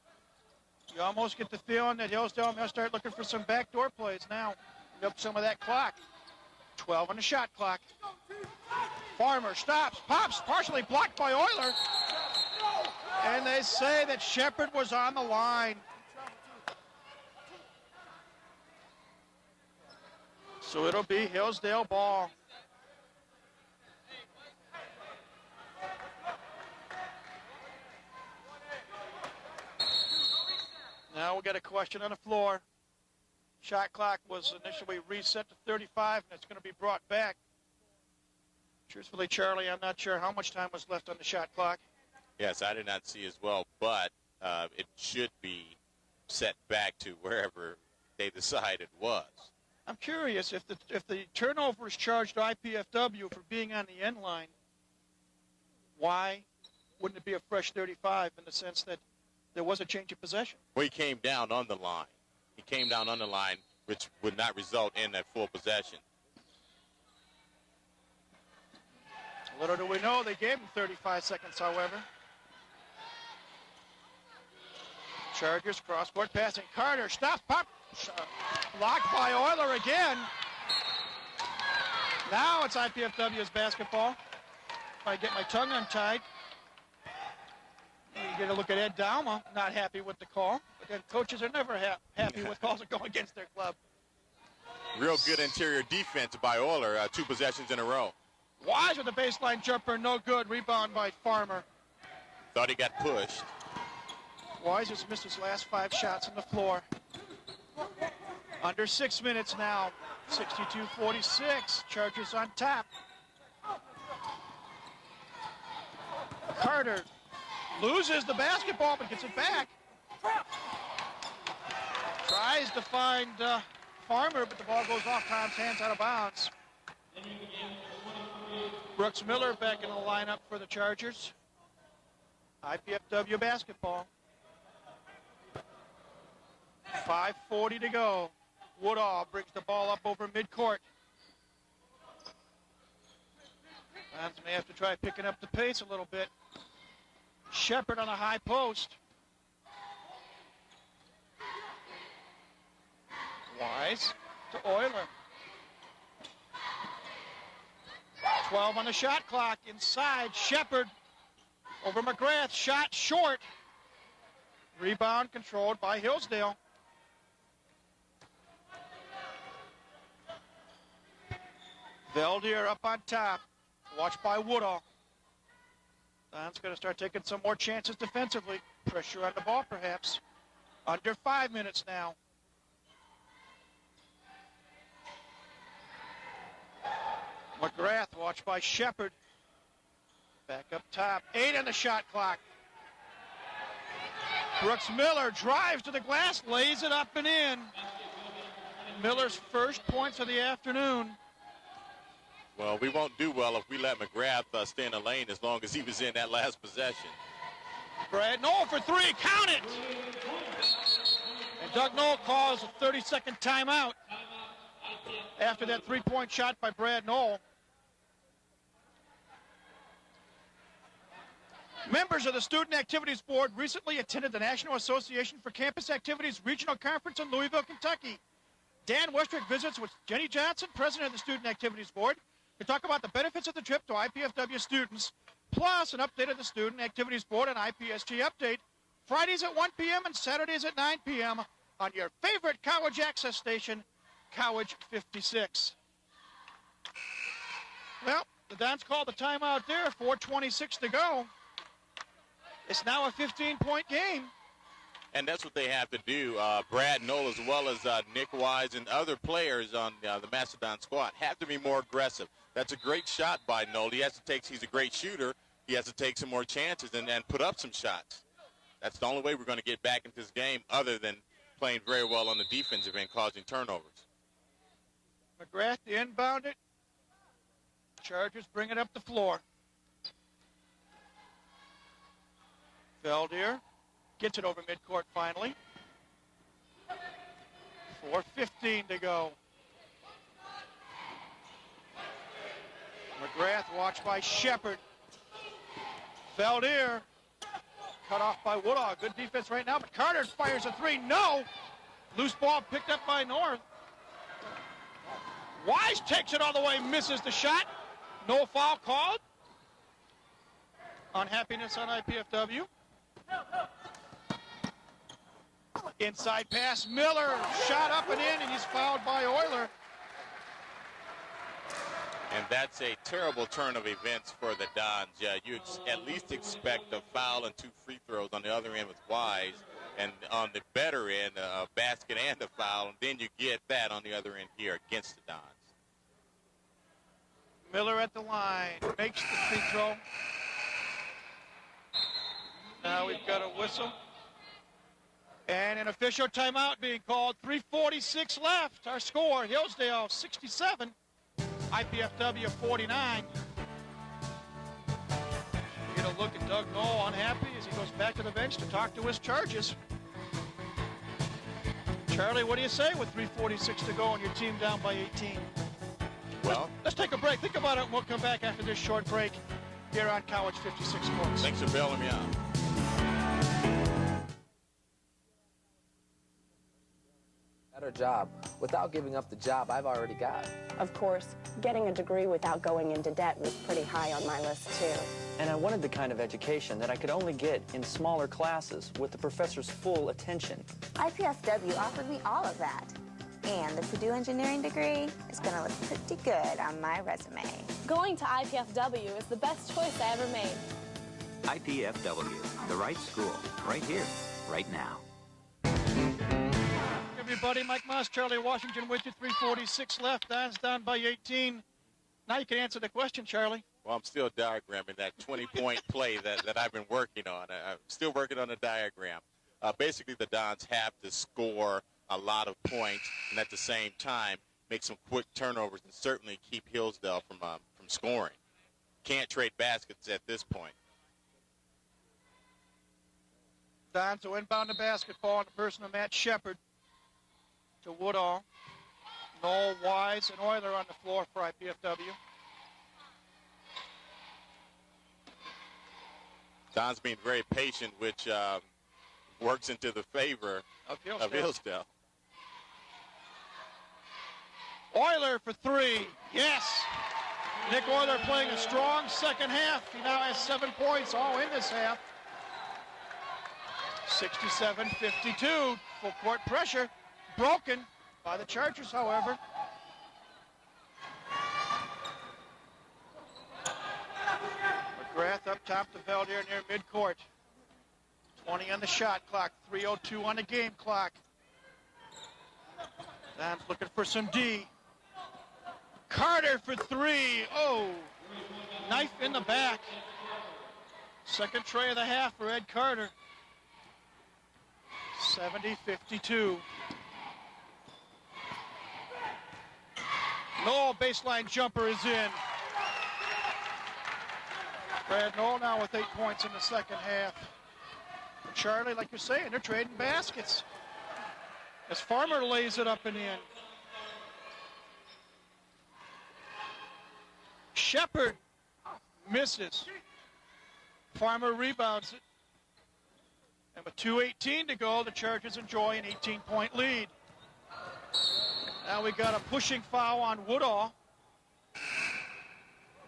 You almost get the feeling that Hillsdale may start looking for some backdoor plays now. Milk some of that clock. 12 on the shot clock. Farmer stops, pops, partially blocked by Euler. And they say that Shepard was on the line. So it'll be Hillsdale ball. Now we got a question on the floor. Shot clock was initially reset to 35, and it's going to be brought back. Truthfully, Charlie, I'm not sure how much time was left on the shot clock. Yes, I did not see as well, but it should be set back to wherever they decide it was. I'm curious if the turnover is charged to IPFW for being on the end line, why wouldn't it be a fresh 35 in the sense that there was a change of possession? Well, he came down on the line. He came down on the line, which would not result in that full possession. Little do we know, they gave him 35 seconds, however. Chargers, cross-court passing. Carter, stop, pop. Blocked by Euler again. Now it's IPFW's basketball. If I get my tongue untied. You get a look at Ed Dauma, not happy with the call. But then coaches are never happy with calls that go against their club. Real good interior defense by Euler, 2 possessions in a row. Wise with the baseline jumper, no good. Rebound by Farmer. Thought he got pushed. Wise has missed his last 5 shots on the floor. Under 6 minutes now. 62-46. Chargers on top. Carter loses the basketball but gets it back. Tries to find Farmer, but the ball goes off Tom's hands, out of bounds. Brooks Miller back in the lineup for the Chargers. IPFW basketball. 5:40 to go. Woodall brings the ball up over midcourt. Dons may have to try picking up the pace a little bit. Shepard on a high post. Wise to Euler. 12 on the shot clock. Inside, Shepard over McGrath. Shot short. Rebound controlled by Hillsdale. Veldier up on top. Watched by Woodall. Don's going to start taking some more chances defensively. Pressure on the ball, perhaps. Under 5 minutes now. McGrath watched by Shepard. Back up top. 8 on the shot clock. Brooks Miller drives to the glass, lays it up and in. Miller's first points of the afternoon. Well, we won't do well if we let McGrath stay in the lane as long as he was in that last possession. Brad Knoll for 3, count it! And Doug Knoll calls a 30-second timeout after that 3-point shot by Brad Knoll. Members of the Student Activities Board recently attended the National Association for Campus Activities Regional Conference in Louisville, Kentucky. Dan Westrick visits with Jenny Johnson, president of the Student Activities Board, to talk about the benefits of the trip to IPFW students, plus an update of the Student Activities Board and IPSG Update, Fridays at 1 p.m. and Saturdays at 9 p.m. on your favorite college access station, College 56. Well, The Dons called the timeout there, 4:26 to go. It's now a 15-point game. And that's what they have to do. Brad Knoll, as well as Nick Wise and other players on the Macedon squad, have to be more aggressive. That's a great shot by Knoll. He's a great shooter. He has to take some more chances and put up some shots. That's the only way we're going to get back into this game, other than playing very well on the defensive end, causing turnovers. McGrath to inbound it. Chargers bring it up the floor. Valdir gets it over midcourt finally. 4:15 to go. McGrath watched by Shepard. Valdir cut off by Woodall. Good defense right now, but Carter fires a three. No! Loose ball picked up by North. Wise takes it all the way, misses the shot. No foul called. Unhappiness on IPFW. Inside pass, Miller, shot up and in, and he's fouled by Euler. And that's a terrible turn of events for the Dons. Yeah, you at least expect a foul and 2 free throws on the other end with Wise, and on the better end, a basket and a foul, and then you get that on the other end here against the Dons. Miller at the line, makes the free throw. Now we've got a whistle. And an official timeout being called. 3:46 left. Our score, Hillsdale 67, IPFW 49. We get a look at Doug Knoll, unhappy as he goes back to the bench to talk to his Chargers. Charlie, what do you say with 3:46 to go and your team down by 18? Well, let's take a break. Think about it, and we'll come back after this short break here on College 56 Sports. Thanks for bailing me out. Better job without giving up the job I've already got. Of course, getting a degree without going into debt was pretty high on my list, too. And I wanted the kind of education that I could only get in smaller classes with the professor's full attention. IPFW offered me all of that. And the Purdue engineering degree is going to look pretty good on my resume. Going to IPFW is the best choice I ever made. IPFW, the right school, right here, right now. Everybody, Mike Moss, Charlie Washington with you. 3:46 left. Dons down by 18. Now you can answer the question, Charlie. Well, I'm still diagramming that 20-point play that I've been working on. I'm still working on the diagram. Basically, the Dons have to score a lot of points and at the same time make some quick turnovers and certainly keep Hillsdale from scoring. Can't trade baskets at this point. Dons will inbound the basketball in the person of Matt Shepard. To Woodall, Knoll, Wise, and Euler on the floor for IPFW. Don's being very patient, which works into the favor of Hillsdale. Euler for three. Yes. Nick Euler playing a strong second half. He now has 7 points all in this half. 67-52. Full court pressure. Broken by the Chargers, however. McGrath up top to Valdir near midcourt. 20 on the shot clock, 3:02 on the game clock. Don's looking for some D. Carter for three. Oh, knife in the back. Second tray of the half for Ed Carter. 70-52. Knoll baseline jumper is in. Brad Knoll now with 8 points in the second half. And Charlie, like you're saying, they're trading baskets. As Farmer lays it up and in. Shepard misses. Farmer rebounds it. And with 2:18 to go, the Chargers enjoy an 18-point lead. Now we got a pushing foul on Woodall.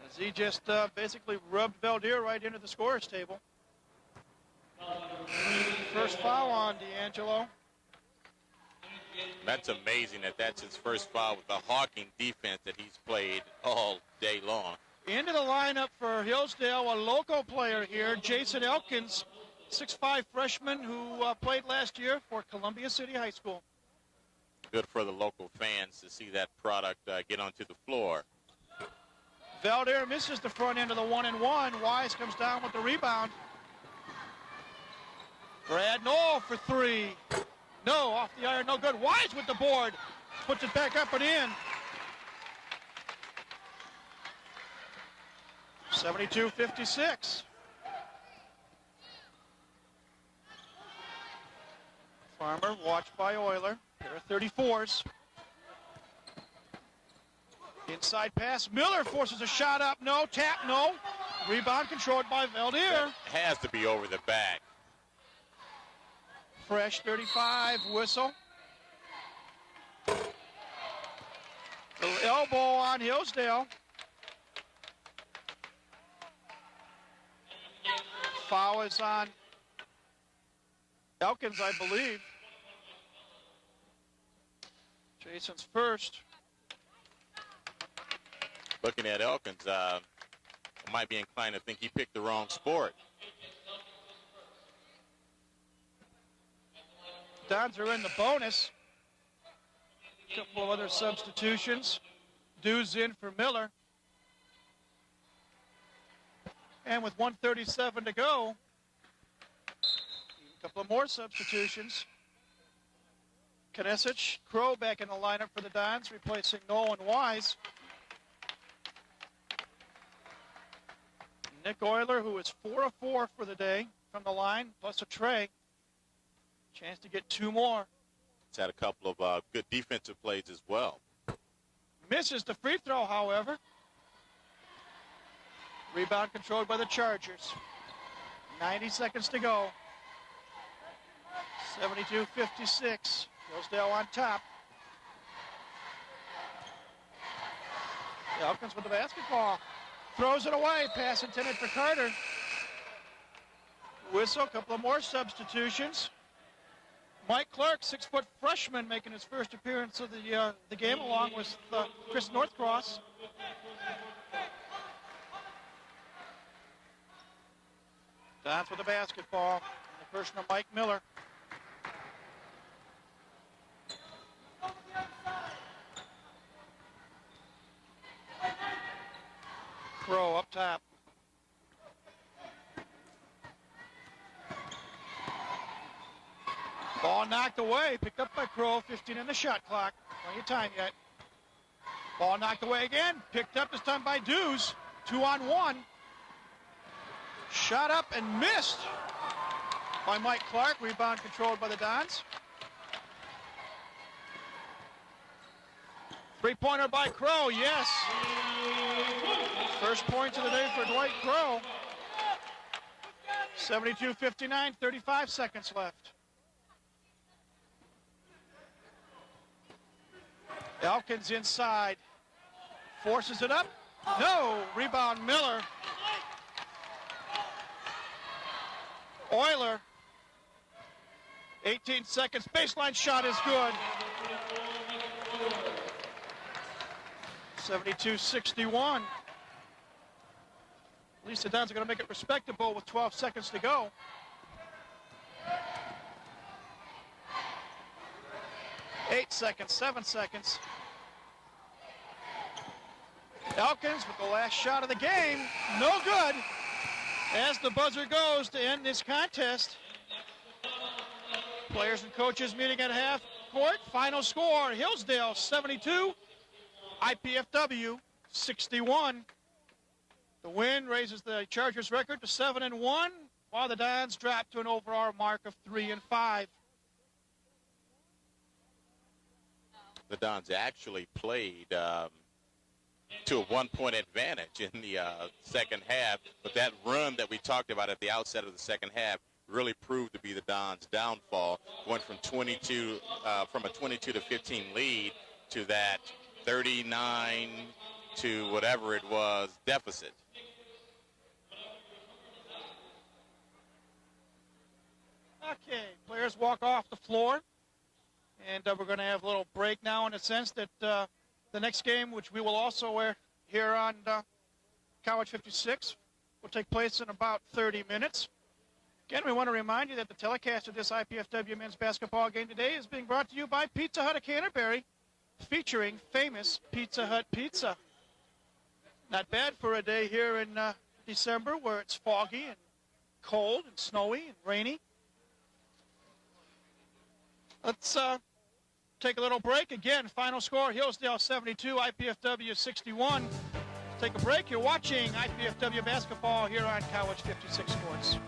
As he just basically rubbed Valdir right into the scorer's table. First foul on D'Angelo. That's amazing that's his first foul with the hawking defense that he's played all day long. Into the lineup for Hillsdale, a local player here, Jason Elkins, 6'5" freshman who played last year for Columbia City High School. Good for the local fans to see that product get onto the floor. Valdir misses the front end of the 1-and-1. Wise comes down with the rebound. Brad Knoll for three. No, off the iron, no good. Wise with the board. Puts it back up and in. 72-56. Farmer watched by Euler. Pair of 34s. Inside pass. Miller forces a shot up. No. Tap. No. Rebound controlled by Valdir. That has to be over the back. Fresh 35 whistle. Little elbow on Hillsdale. Foul is on Elkins, I believe. Jason's first. Looking at Elkins, I might be inclined to think he picked the wrong sport. Dons are in the bonus. A couple of other substitutions. Dews in for Miller. And with 1:37 to go, a couple of more substitutions. Knesic, Crow back in the lineup for the Dons, replacing Knoll and Wise. Nick Euler, who is 4 of 4 for the day from the line, plus a tray. Chance to get two more. He's had a couple of good defensive plays as well. Misses the free throw, however. Rebound controlled by the Chargers. 90 seconds to go. 72-56. Hillsdale on top. Elkins with the basketball. Throws it away. Pass intended for Carter. Whistle. A couple of more substitutions. Mike Clark, 6-foot freshman, making his first appearance of the game, along with Chris Northcross. Dons with the basketball. In the person of Mike Miller. Crow up top. Ball knocked away, picked up by Crow, 15 in the shot clock. Plenty of time yet. Ball knocked away again, picked up this time by Dews. 2-on-1. Shot up and missed by Mike Clark. Rebound controlled by the Dons. Three-pointer by Crow, yes. First points of the day for Dwight Crow. 72-59, 35 seconds left. Elkins inside. Forces it up. No. Rebound Miller. Euler. 18 seconds. Baseline shot is good. 72-61. At least the Dons are going to make it respectable with 12 seconds to go. Eight seconds, 7 seconds. Elkins with the last shot of the game. No good. As the buzzer goes to end this contest. Players and coaches meeting at half court. Final score, Hillsdale 72, IPFW 61. The win raises the Chargers record to 7-1, while the Dons drop to an overall mark of 3-5. The Dons actually played to a one-point advantage in the second half, but that run that we talked about at the outset of the second half really proved to be the Dons' downfall, going from from a 22-15 lead to that 39 to whatever it was deficit. Okay, players walk off the floor, and we're going to have a little break now in a sense that the next game, which we will also air here on College 56 will take place in about 30 minutes. Again, we want to remind you that the telecast of this IPFW men's basketball game today is being brought to you by Pizza Hut of Canterbury, featuring famous Pizza Hut pizza. Not bad for a day here in December where it's foggy and cold and snowy and rainy. Let's take a little break. Again, final score, Hillsdale 72, IPFW 61. Take a break. You're watching IPFW basketball here on College 56 Sports.